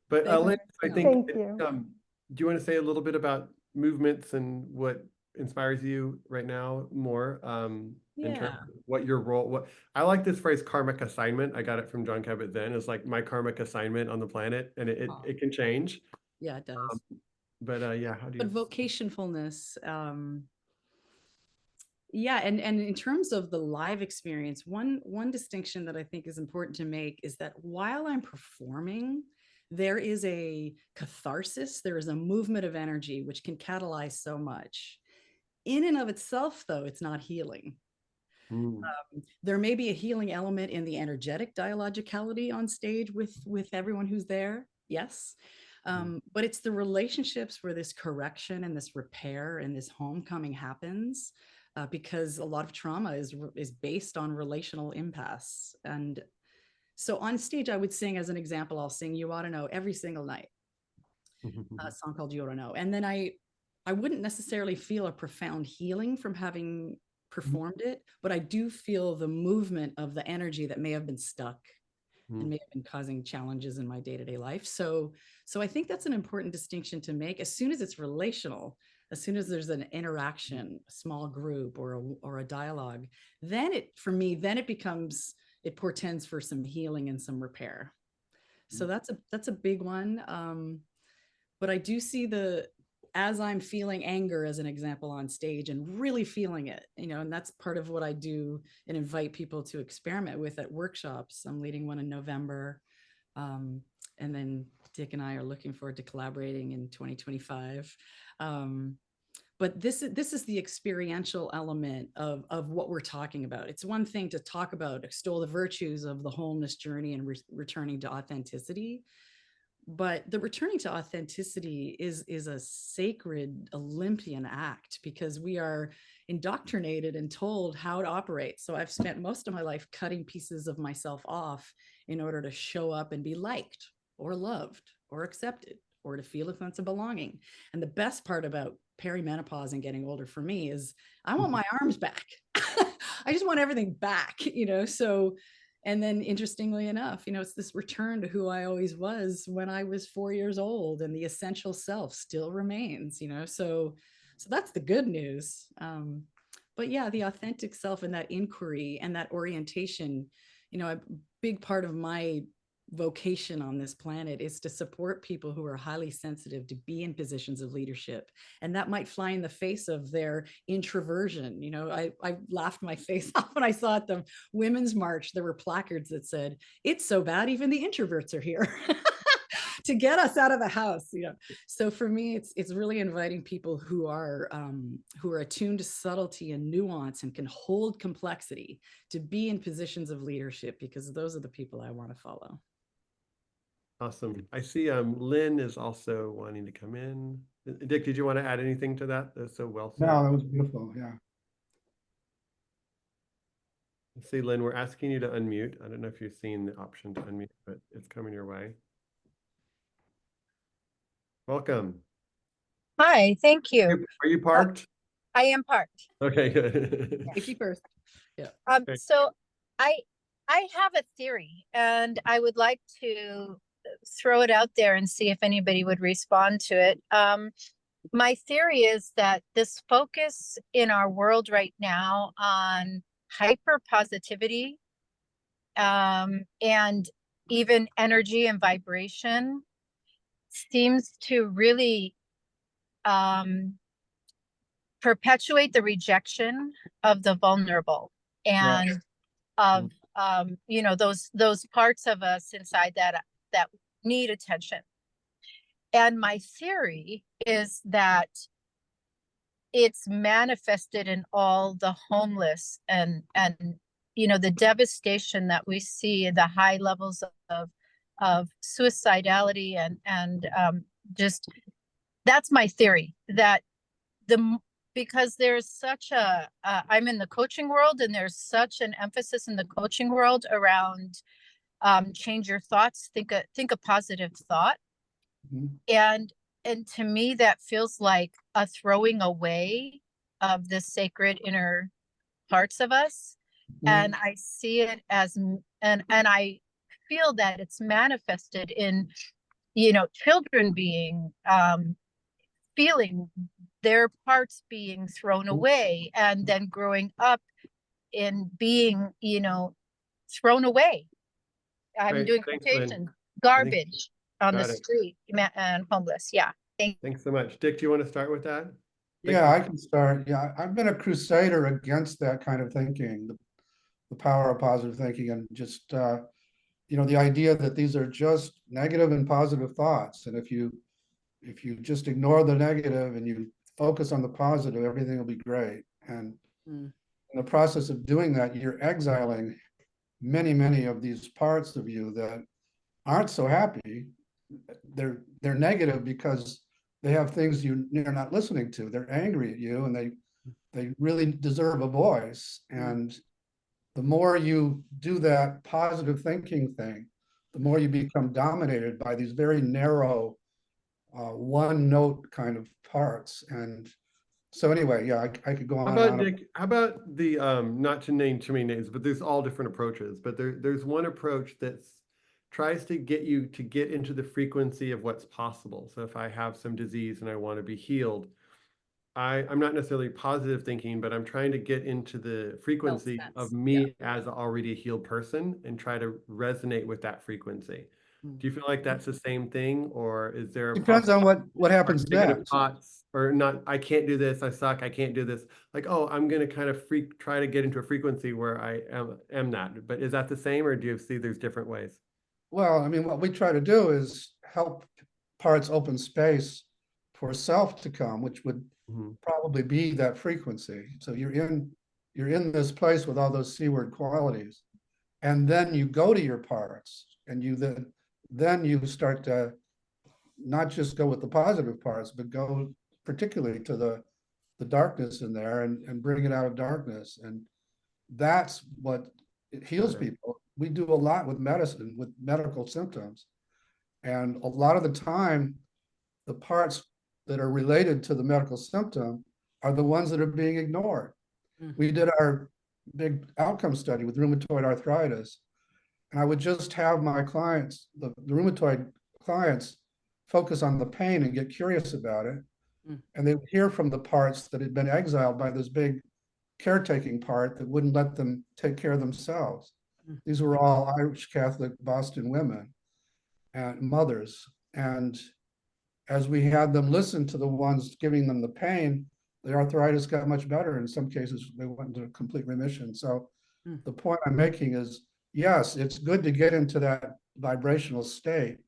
But Lynn, I think, Thank you. do you want to say a little bit about movements and what inspires you right now more? In terms of what your role, I like this phrase, karmic assignment. I got it from John Kabat-Zinn. It's like my karmic assignment on the planet, and it can change. Yeah, it does. But how do you? But vocationfulness, yeah, and in terms of the live experience, one distinction that I think is important to make is that while I'm performing, there is a catharsis, there is a movement of energy which can catalyze so much. In and of itself, though, it's not healing. There may be a healing element in the energetic dialogicality on stage with everyone who's there, yes. But it's the relationships where this correction and this repair and this homecoming happens, because a lot of trauma is based on relational impasse. And so on stage, I would sing, as an example, I'll sing You Ought to Know every single night, a song called You Ought to Know. And then I wouldn't necessarily feel a profound healing from having performed it, but I do feel the movement of the energy that may have been stuck and may have been causing challenges in my day-to-day life. So I think that's an important distinction to make. As soon as it's relational, as soon as there's an interaction, a small group or a dialogue, then it portends for some healing and some repair. So that's a big one. But I do see as I'm feeling anger, as an example, on stage and really feeling it, and that's part of what I do and invite people to experiment with at workshops. I'm leading one in November. And then Dick and I are looking forward to collaborating in 2025. But this is the experiential element of what we're talking about. It's one thing to talk about, extol the virtues of the wholeness journey and returning to authenticity. But the returning to authenticity is a sacred Olympian act, because we are indoctrinated and told how to operate. So I've spent most of my life cutting pieces of myself off in order to show up and be liked or loved or accepted or to feel a sense of belonging. And the best part about perimenopause and getting older for me is I want my arms back. I just want everything back, so. And then interestingly enough, it's this return to who I always was when I was 4 years old, and the essential self still remains, so that's the good news. But yeah, the authentic self and that inquiry and that orientation, a big part of my vocation on this planet is to support people who are highly sensitive to be in positions of leadership. And that might fly in the face of their introversion. I laughed my face off when I saw at the Women's March, there were placards that said, "It's so bad, even the introverts are here." To get us out of the house, So for me, it's really inviting people who are attuned to subtlety and nuance and can hold complexity to be in positions of leadership, because those are the people I want to follow. Awesome. I see Lynn is also wanting to come in. Dick, did you want to add anything to that? That's so well said. No, that was beautiful. Yeah. Let's see, Lynn, we're asking you to unmute. I don't know if you've seen the option to unmute, but it's coming your way. Welcome. Hi, thank you. Are you parked? I am parked. Okay, good. Safety first. Yeah. Okay. So I I have a theory, and I would like to throw it out there and see if anybody would respond to it. My theory is that this focus in our world right now on hyper positivity, and even energy and vibration seems to really perpetuate the rejection of the vulnerable Yeah. and of those parts of us inside that need attention. And my theory is that it's manifested in all the homeless and the devastation that we see, the high levels of suicidality and just that's my theory, that because there's such I'm in the coaching world, and there's such an emphasis in the coaching world around change your thoughts, think a positive thought. Mhm. And to me, that feels like a throwing away of the sacred inner parts of us. And I see it as, and I feel that it's manifested in, children being, feeling their parts being thrown away, and then growing up in being, thrown away. I'm Great. doing Thanks, Lynn. quotation, I think garbage on the got it. street and homeless. Yeah. Thanks so much. Dick, do you want to start with that? Thanks Yeah, for- I can start. Yeah, I've been a crusader against that kind of thinking, the power of positive thinking, and just the idea that these are just negative and positive thoughts. And if you just ignore the negative and you focus on the positive, everything will be great. And Mm. in the process of doing that, you're exiling many, many of these parts of you that aren't so happy. They're negative because they have things you're not listening to. They're angry at you, and they really deserve a voice. And the more you do that positive thinking thing, the more you become dominated by these very narrow, one note kind of parts. And so anyway, yeah, I could go How on and about on. Dick? How about the not to name too many names, but there's all different approaches. But there's one approach that tries to get you to get into the frequency of what's possible. So if I have some disease and I want to be healed, I'm not necessarily positive thinking, but I'm trying to get into the frequency of sense. me as already a healed person and try to resonate with that frequency. Mm. Do you feel like that's the same thing, or is there a Depends on what are happens negative next. thoughts or not? I can't do this. I suck. I can't do this. Like, oh, I'm going to kind of try to get into a frequency where I am that. But is that the same, or do you see there's different ways? Well, I mean, what we try to do is help parts open space for self to come, which would Mhm. probably be that frequency. So you're in this place with all those C-word qualities. And then you go to your parts, and then you start to not just go with the positive parts, but go particularly to the darkness in there, and bring it out of darkness. And that's what it heals Okay. people. We do a lot with medicine, with medical symptoms. And a lot of the time, the parts that are related to the medical symptom are the ones that are being ignored. Mhm. We did our big outcome study with rheumatoid arthritis, and I would just have my clients, the rheumatoid clients, focus on the pain and get curious about it. Mm. And they would hear from the parts that had been exiled by this big caretaking part that wouldn't let them take care of themselves. Mm. These were all Irish Catholic Boston women and mothers. And as we had them listen to the ones giving them the pain, the arthritis got much better. In some cases, they went into complete remission. So Mm. the point I'm making is, yes, it's good to get into that vibrational state,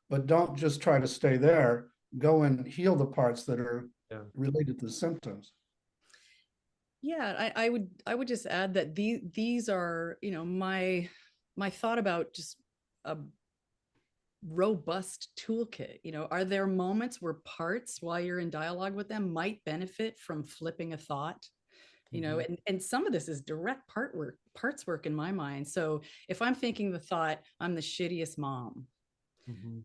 but don't just try to stay there. Go and heal the parts that are Yeah. related to symptoms. Yeah, I would just add that these are, my thought about just a robust toolkit. Are there moments where parts, while you're in dialogue with them, might benefit from flipping a thought? And some of this is direct parts work in my mind. So if I'm thinking the thought, I'm the shittiest mom,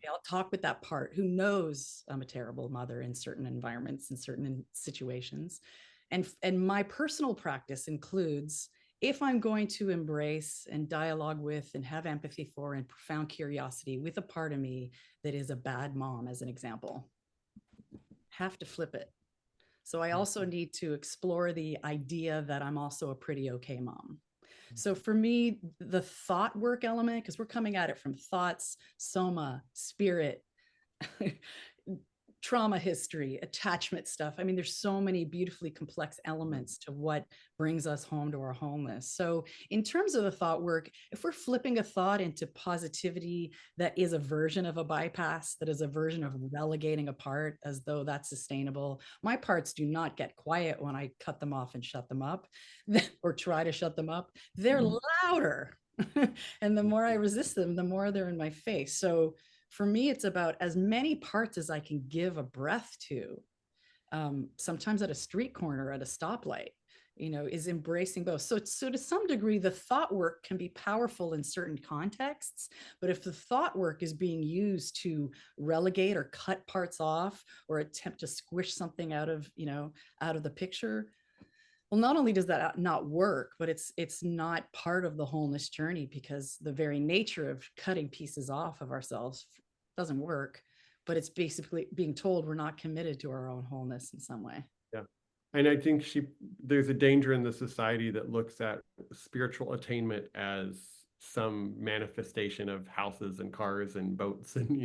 I'll talk with that part who knows I'm a terrible mother in certain environments, in certain situations. And my personal practice includes if I'm going to embrace and dialogue with and have empathy for and profound curiosity with a part of me that is a bad mom, as an example, have to flip it. So I also need to explore the idea that I'm also a pretty okay mom. So for me, the thought work element, because we're coming at it from thoughts, soma, spirit, trauma history, attachment stuff. I mean, there's so many beautifully complex elements to what brings us home to our wholeness. So in terms of the thought work, if we're flipping a thought into positivity that is a version of a bypass, that is a version of relegating a part as though that's sustainable, my parts do not get quiet when I cut them off and shut them up or try to shut them up. They're louder. And the more I resist them, the more they're in my face. So for me, it's about as many parts as I can give a breath to, sometimes at a street corner, at a stoplight, is embracing both. So to some degree, the thought work can be powerful in certain contexts, but if the thought work is being used to relegate or cut parts off or attempt to squish something out of the picture, well, not only does that not work, but it's not part of the wholeness journey, because the very nature of cutting pieces off of ourselves doesn't work, but it's basically being told we're not committed to our own wholeness in some way. Yeah. And I think there's a danger in the society that looks at spiritual attainment as some manifestation of houses and cars and boats and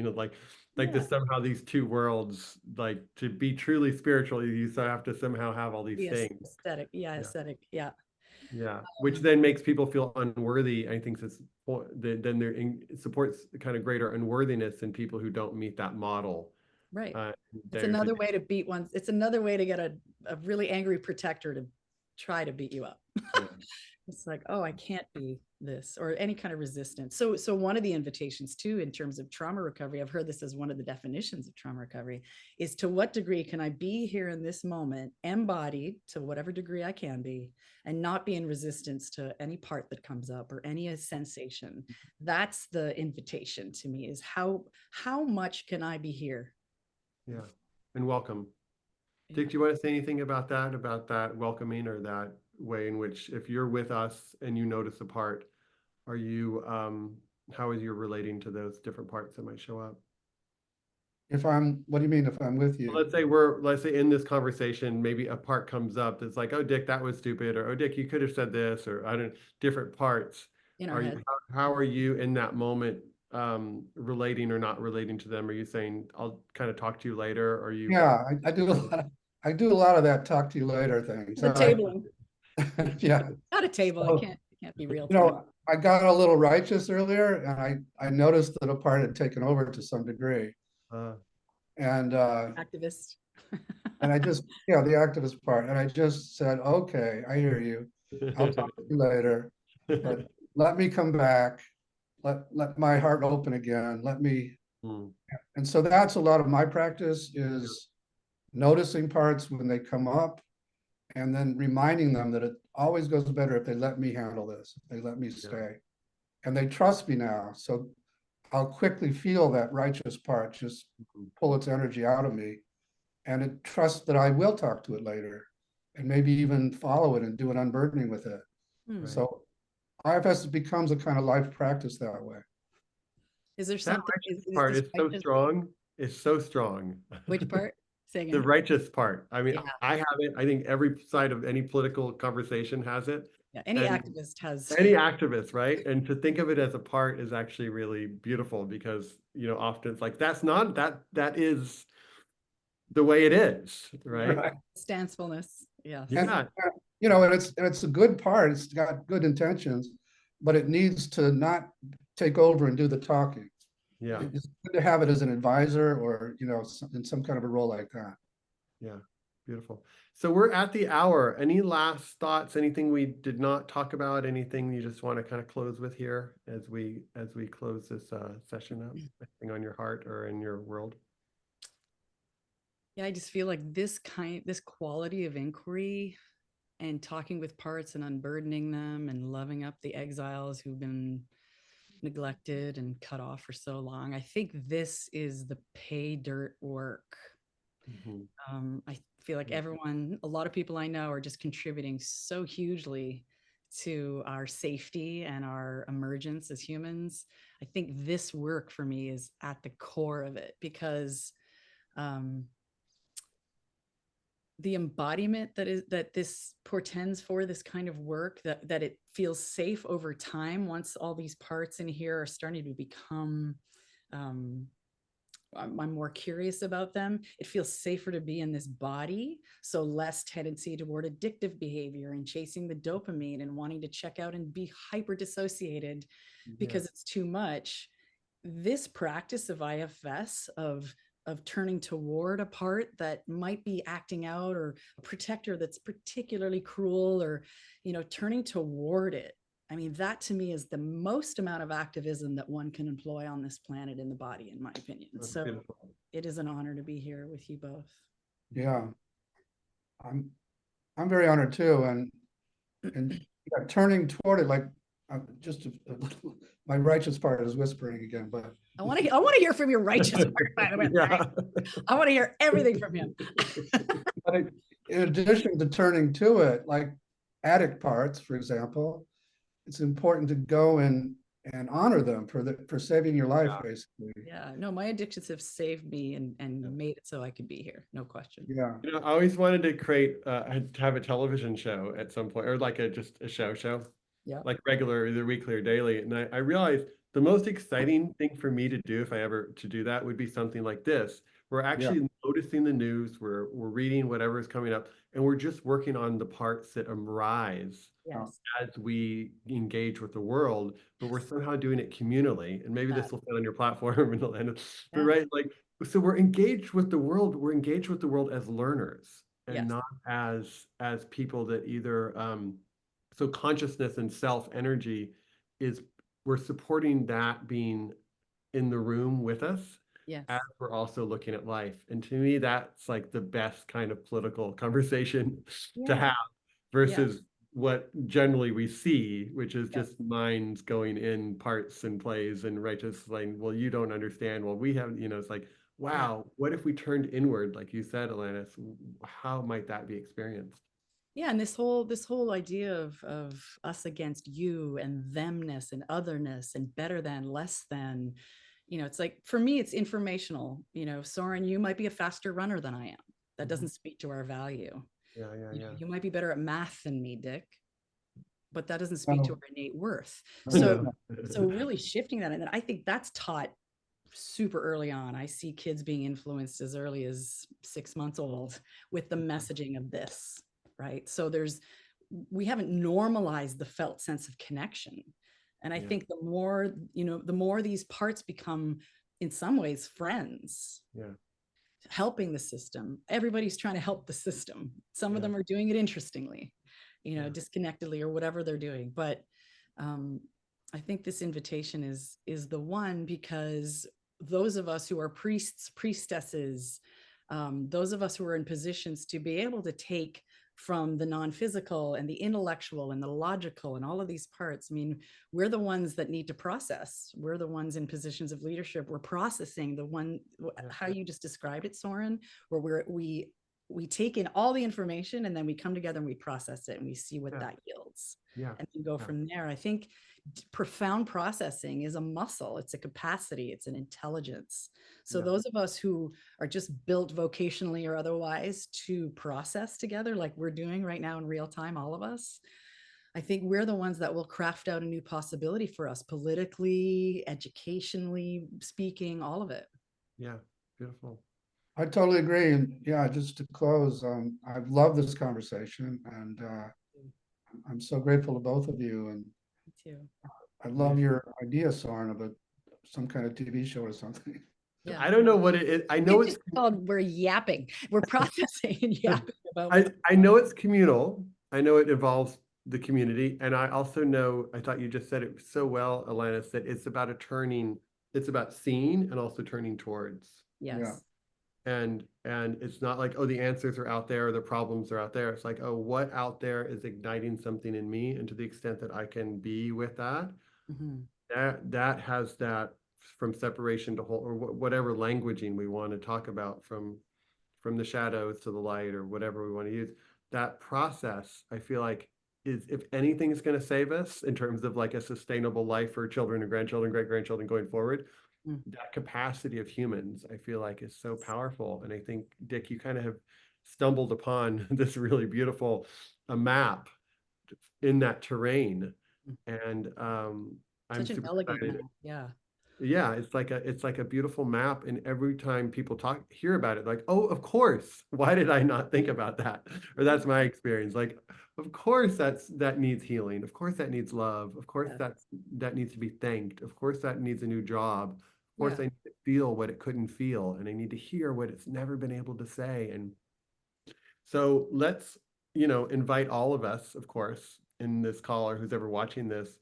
this somehow these two worlds, like to be truly spiritual you have to somehow have all these The things. aesthetic, aesthetic, yeah. Yeah, which then makes people feel unworthy. I think it supports the kind of greater unworthiness in people who don't meet that model. Right. It's There's another way to beat one. It's another way to get a really angry protector to try to beat you up. Yeah. It's like, oh, I can't be this, or any kind of resistance. So one of the invitations too, in terms of trauma recovery, I've heard this as one of the definitions of trauma recovery, is to what degree can I be here in this moment, embodied to whatever degree I can be, and not be in resistance to any part that comes up or any sensation. That's the invitation to me, is how much can I be here? Yeah, and welcome. Dick, do you want to say anything about that welcoming, or that way in which, if you're with us and you notice a part, are you, how is you relating to those different parts that might show up? What do you mean if I'm with you? Let's say in this conversation, maybe a part comes up that's like, oh, Dick, that was stupid, or oh, Dick, you could have said this, or different parts. In our head. How are you in that moment, relating or not relating to them? Are you saying, I'll kind of talk to you later? Or you? Yeah, I do a lot of that talk to you later things. The tabling. Yeah. Not a table. So, It can't be real. I got a little righteous earlier, and I noticed that a part had taken over to some degree. And Activist. and I just, the activist part, and I just said, okay, I hear you. I'll talk to you later, but let me come back. Let my heart open again. Let me. And so that's a lot of my practice, is noticing parts when they come up, and then reminding them that it always goes better if they let me handle this, if they let me stay. And they trust me now. So I'll quickly feel that righteous part just pull its energy out of me. And it trusts that I will talk to it later, and maybe even follow it and do an unburdening with it. So IFS becomes a kind of life practice that way. Is there something? Part is so strong. It's so strong. Which part? The righteous part. I mean, I have it. I think every side of any political conversation has it. Yeah, any activist has. Any activist, right? And to think of it as a part is actually really beautiful, because, often it's like, that is the way it is, right? Stancefulness. Yeah. Yeah. And it's a good part. It's got good intentions, but it needs to not take over and do the talking. Yeah. It's good to have it as an advisor, or, in some kind of a role like that. Yeah. Beautiful. So we're at the hour. Any last thoughts? Anything we did not talk about? Anything you just want to kind of close with here as we close this session up? Anything on your heart or in your world? Yeah, I just feel like this quality of inquiry and talking with parts and unburdening them and loving up the exiles who've been neglected and cut off for so long. I think this is the pay dirt work. I feel like a lot of people I know are just contributing so hugely to our safety and our emergence as humans. I think this work for me is at the core of it, because the embodiment that this portends for this kind of work, that it feels safe over time once all these parts in here are starting to become I'm more curious about them. It feels safer to be in this body, so less tendency toward addictive behavior and chasing the dopamine and wanting to check out and be hyper dissociated because it's too much. This practice of IFS, of turning toward a part that might be acting out, or a protector that's particularly cruel, or turning toward it. I mean, that to me is the most amount of activism that one can employ on this planet in the body, in my opinion. That's so beautiful. It is an honor to be here with you both. Yeah, I'm very honored too, and yeah, turning toward it, like just my righteous part is whispering again, but I want to hear from your righteous part, by the way. Yeah. I want to hear everything from him. but in addition to turning to it, like addict parts, for example, it's important to go and honor them for saving your life, basically. Yeah, no, my addictions have saved me and made it so I could be here. No question. Yeah. I always wanted to create, to have a television show at some point, or like just a show. Yeah. Like regular, either weekly or daily. And I realized the most exciting thing for me to do, if I ever to do that, would be something like this. We're actually noticing the news, we're reading whatever is coming up, and we're just working on the parts that arise Yes. as we engage with the world, but we're somehow doing it communally. And maybe this will fit on your platform and it'll end. But right, like, so we're engaged with the world, as learners, and not as people that either so consciousness and self energy we're supporting that being in the room with us. Yes. As we're also looking at life. And to me, that's like the best kind of political conversation to have versus what generally we see, which is just minds going in parts and plays and righteous saying, well, you don't understand. Well, we have, it's like, wow, what if we turned inward, like you said, Alanis? How might that be experienced? Yeah, and this whole idea of us against you and themness and otherness and better than, less than, it's like, for me, it's informational. Soren, you might be a faster runner than I am. That doesn't speak to our value. You might be better at math than me, Dick, but that doesn't speak to our innate worth. So really shifting that, and then I think that's taught super early on. I see kids being influenced as early as 6 months old with the messaging of this. Right. So we haven't normalized the felt sense of connection. And I think the more these parts become, in some ways, friends, helping the system. Everybody's trying to help the system. Some of them are doing it interestingly, disconnectedly, or whatever they're doing. But I think this invitation is the one, because those of us who are priests, priestesses, those of us who are in positions to be able to take from the non-physical and the intellectual and the logical and all of these parts. I mean, we're the ones that need to process. We're the ones in positions of leadership. We're processing how you just described it, Soren, where we take in all the information and then we come together and we process it and we see what that yields. And then go from there. I think profound processing is a muscle. It's a capacity. It's an intelligence. So those of us who are just built vocationally or otherwise to process together, like we're doing right now in real time, all of us, I think we're the ones that will craft out a new possibility for us, politically, educationally speaking, all of it. Yeah, beautiful. I totally agree. And yeah, just to close, I've loved this conversation, and I'm so grateful to both of you. And Me too. I love your idea, Soren, of some kind of TV show or something. Yeah. I don't know what it is. I know it's called, we're yapping. We're processing and yapping about. I know it's communal. I know it involves the community. And I also know, I thought you just said it so well, Alanis, that it's about it's about seeing and also turning towards. Yes. Yeah. And it's not like, oh, the answers are out there, or the problems are out there. It's like, oh, what out there is igniting something in me? And to the extent that I can be with that, that has that from separation to whole, or whatever languaging we want to talk about, from the shadows to the light, or whatever we want to use. That process, I feel like is if anything is going to save us in terms of like a sustainable life for children and grandchildren, great grandchildren going forward, that capacity of humans, I feel like is so powerful. And I think, Dick, you kind of have stumbled upon this really beautiful map in that terrain. And I'm Such an super elegant excited. map. Yeah. Yeah, it's like a beautiful map, and every time people hear about it, like, oh, of course, why did I not think about that? Or that's my experience. Like, of course that needs healing. Of course that needs love. Of course Yeah. that needs to be thanked. Of course that needs a new job. Of course Yeah. I need to feel what it couldn't feel, and I need to hear what it's never been able to say. And so let's, invite all of us, of course, in this call or who's ever watching this,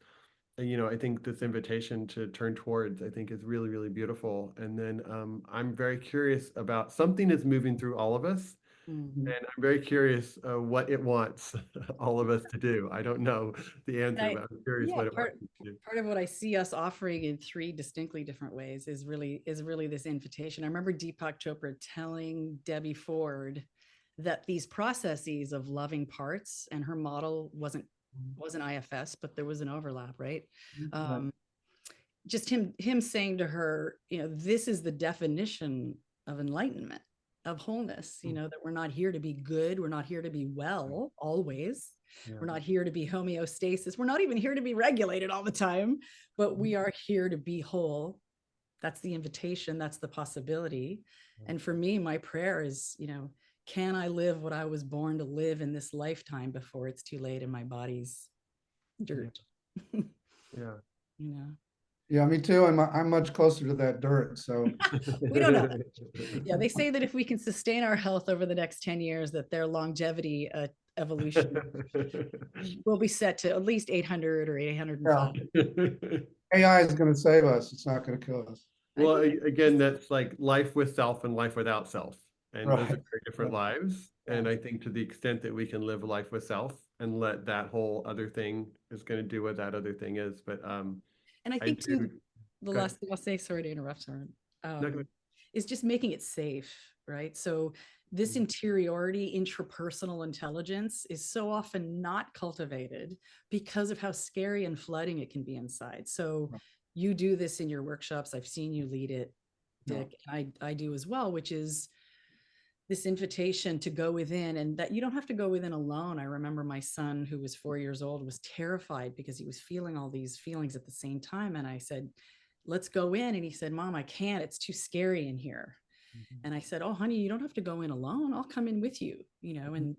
I think this invitation to turn towards, I think is really, really beautiful. And then I'm very curious about something is moving through all of us. Mm. And I'm very curious what it wants all of us to do. I don't know the answer, but I'm curious Yeah, what it wants us to do. part of what I see us offering in three distinctly different ways is really this invitation. I remember Deepak Chopra telling Debbie Ford that these processes of loving parts, and her model wasn't IFS, but there was an overlap, right? Just him saying to her, this is the definition of enlightenment, of wholeness, that we're not here to be good, we're not here to be well always. Yeah. We're not here to be homeostasis. We're not even here to be regulated all the time, but we are here to be whole. That's the invitation. That's the possibility. And for me, my prayer is, can I live what I was born to live in this lifetime before it's too late and my body's dirt? Yeah. Yeah, me too. I'm much closer to that dirt. So we don't know. Yeah, they say that if we can sustain our health over the next 10 years, that their longevity evolution will be set to at least 800 or 805. AI is going to save us. It's not going to kill us. Well, again, that's like life with self and life without self. And those are very different lives. And I think to the extent that we can live life with self and let that whole other thing is going to do what that other thing is. But and I think too, the last thing I'll say, sorry to interrupt, Soren, is just making it safe, right? So this interiority, intrapersonal intelligence is so often not cultivated because of how scary and flooding it can be inside. So you do this in your workshops. I've seen you lead it, Dick. I do as well, which is this invitation to go within, and that you don't have to go within alone. I remember my son, who was 4 years old, was terrified because he was feeling all these feelings at the same time. And I said, let's go in. And he said, Mom, I can't, it's too scary in here. And I said, oh, honey, you don't have to go in alone. I'll come in with you, and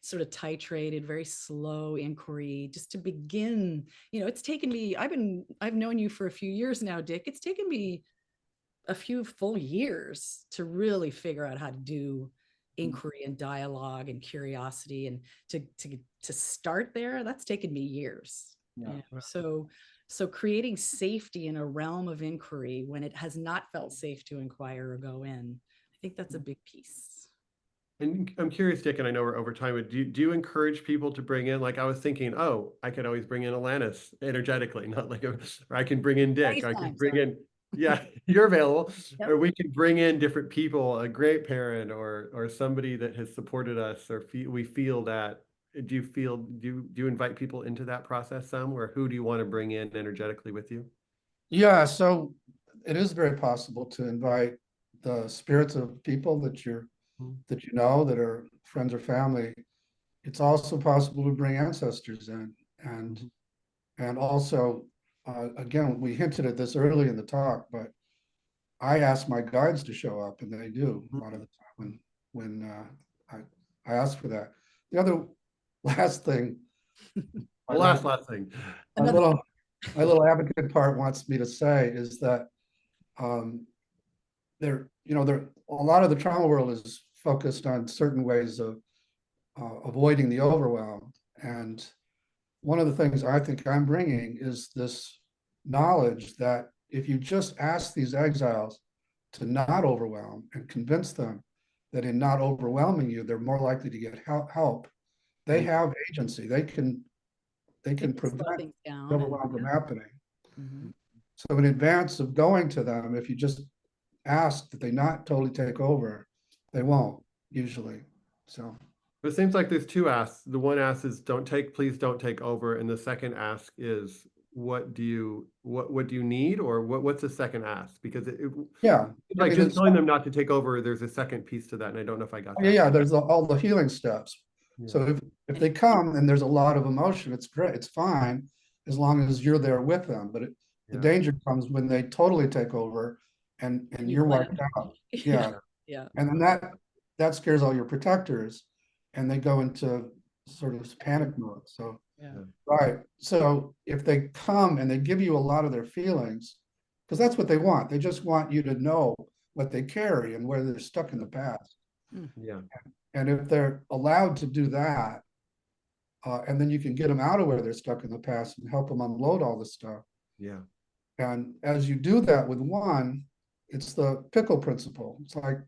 sort of titrated, very slow inquiry just to begin. It's taken me, I've known you for a few years now, Dick. It's taken me a few full years to really figure out how to do inquiry and dialogue and curiosity, and to start there, that's taken me years. So creating safety in a realm of inquiry when it has not felt safe to inquire or go in, I think that's a big piece. And I'm curious, Dick, and I know we're over time, but do you encourage people to bring in, like I was thinking, oh, I could always bring in Alanis energetically, not like or I can bring in Dick, I can bring in, yeah, you're available, or we could bring in different people, a great parent or somebody that has supported us, or we feel that. Do you invite people into that process some, or who do you want to bring in energetically with you? Yeah, so it is very possible to invite the spirits of people that that are friends or family. It's also possible to bring ancestors in, and also again, we hinted at this early in the talk, but I ask my guides to show up, and they do a lot of the time when I ask for that. The other last thing, last thing, my little advocate part wants me to say is that there a lot of the trauma world is focused on certain ways of avoiding the overwhelm, and one of the things I think I'm bringing is this knowledge that if you just ask these exiles to not overwhelm and convince them that in not overwhelming you, they're more likely to get help. They have agency. They can prevent overwhelm from happening. So in advance of going to them, if you just ask that they not totally take over, they won't usually. So. It seems like there's two asks. The one ask is please don't take over. And the second ask is what do you need, or what's the second ask? Because Yeah. like mean, just it's- telling them not to take over, there's a second piece to that. And I don't know if I got that. Yeah, there's all the healing steps. Yeah. So if they come and there's a lot of emotion, it's great, it's fine, as long as you're there with them. But the Yeah. danger comes when they totally take over and And you you're blend. wiped out. Yeah. Yeah. And then that scares all your protectors and they go into sort of panic mode. So, Yeah. right. So if they come and they give you a lot of their feelings, because that's what they want. They just want you to know what they carry and where they're stuck in the past. Yeah. And if they're allowed to do that, and then you can get them out of where they're stuck in the past and help them unload all this stuff. Yeah. And as you do that with one, it's the pickle principle. It's like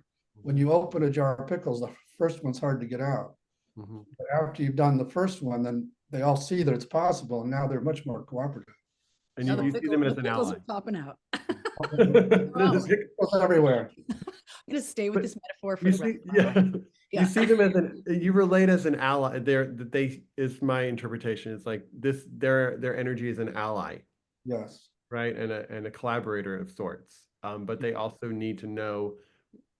when you open a jar of pickles, the first one's hard to get out. Mhm. But after you've done the first one, then they all see that it's possible, and now they're much more cooperative. And Now you see them as the an pickles ally. are popping out. Pickles everywhere. I'm gonna stay with But this metaphor for You the rest see, of my yeah, life. Yeah. you see them as you relate as an ally. They is my interpretation. It's like their energy is an ally, Yes. right, and a collaborator of sorts. But they also need to know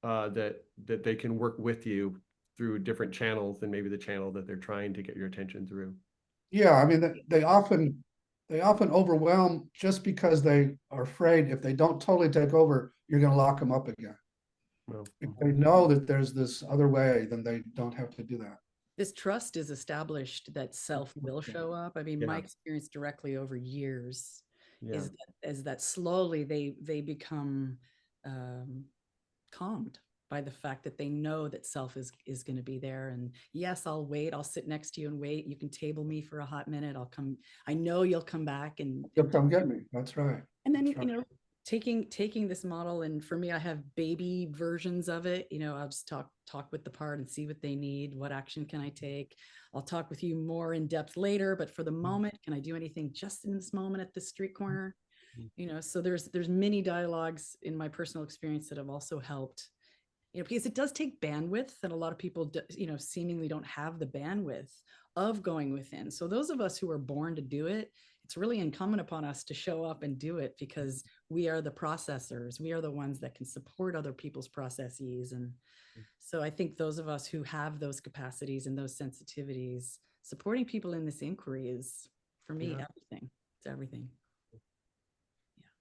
that they can work with you through different channels than maybe the channel that they're trying to get your attention through. Yeah, I mean, they often overwhelm just because they are afraid if they don't totally take over, you're going to lock them up again. Well, If they know that there's this other way, then they don't have to do that. This trust is established that self will show up. I mean, my Yeah. experience directly over years yeah, is that slowly they become calmed by the fact that they know that self is going to be there. And yes, I'll wait. I'll sit next to you and wait. You can table me for a hot minute. I'll come. I know you'll come back and They'll come get me. That's right. and then, That's right. taking this model, and for me, I have baby versions of it. I'll just talk with the part and see what they need. What action can I take? I'll talk with you more in depth later, but for the moment, can I do anything just in this moment at this street corner? So there's many dialogues in my personal experience that have also helped, because it does take bandwidth, and a lot of people, seemingly don't have the bandwidth of going within. So those of us who are born to do it, it's really incumbent upon us to show up and do it, because we are the processors. We are the ones that can support other people's processes. And so I think those of us who have those capacities and those sensitivities, supporting people in this inquiry is, for me, Yeah. everything. It's everything.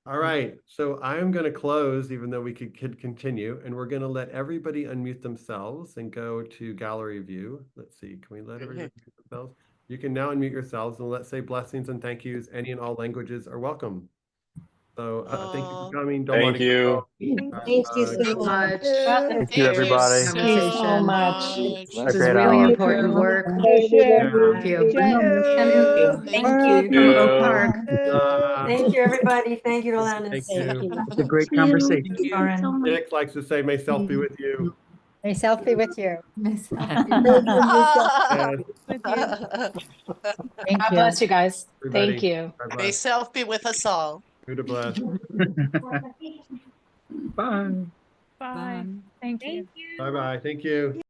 All right, so I'm going to close, even though we could continue, and we're going to let everybody unmute themselves and go to gallery view. Let's see, can we let everybody unmute themselves? You can now unmute yourselves, and let's say blessings and thank yous. Any and all languages are welcome. So thank you for coming. Thank you. Thank you so much. Thank you, everybody. Thank you so much. This This is really important work. Thank you. Thank you. you. Oak Park. Thank you, everybody. Thank you, Alanis. Thank you. It's a great conversation. Soren. Nick likes to say, may self be with you. May self be with you. And Thank God you. bless you guys. everybody, Thank you. bye-bye. May self be with us all. Who to bless. Bye. Bye. Bye-bye. Thank you.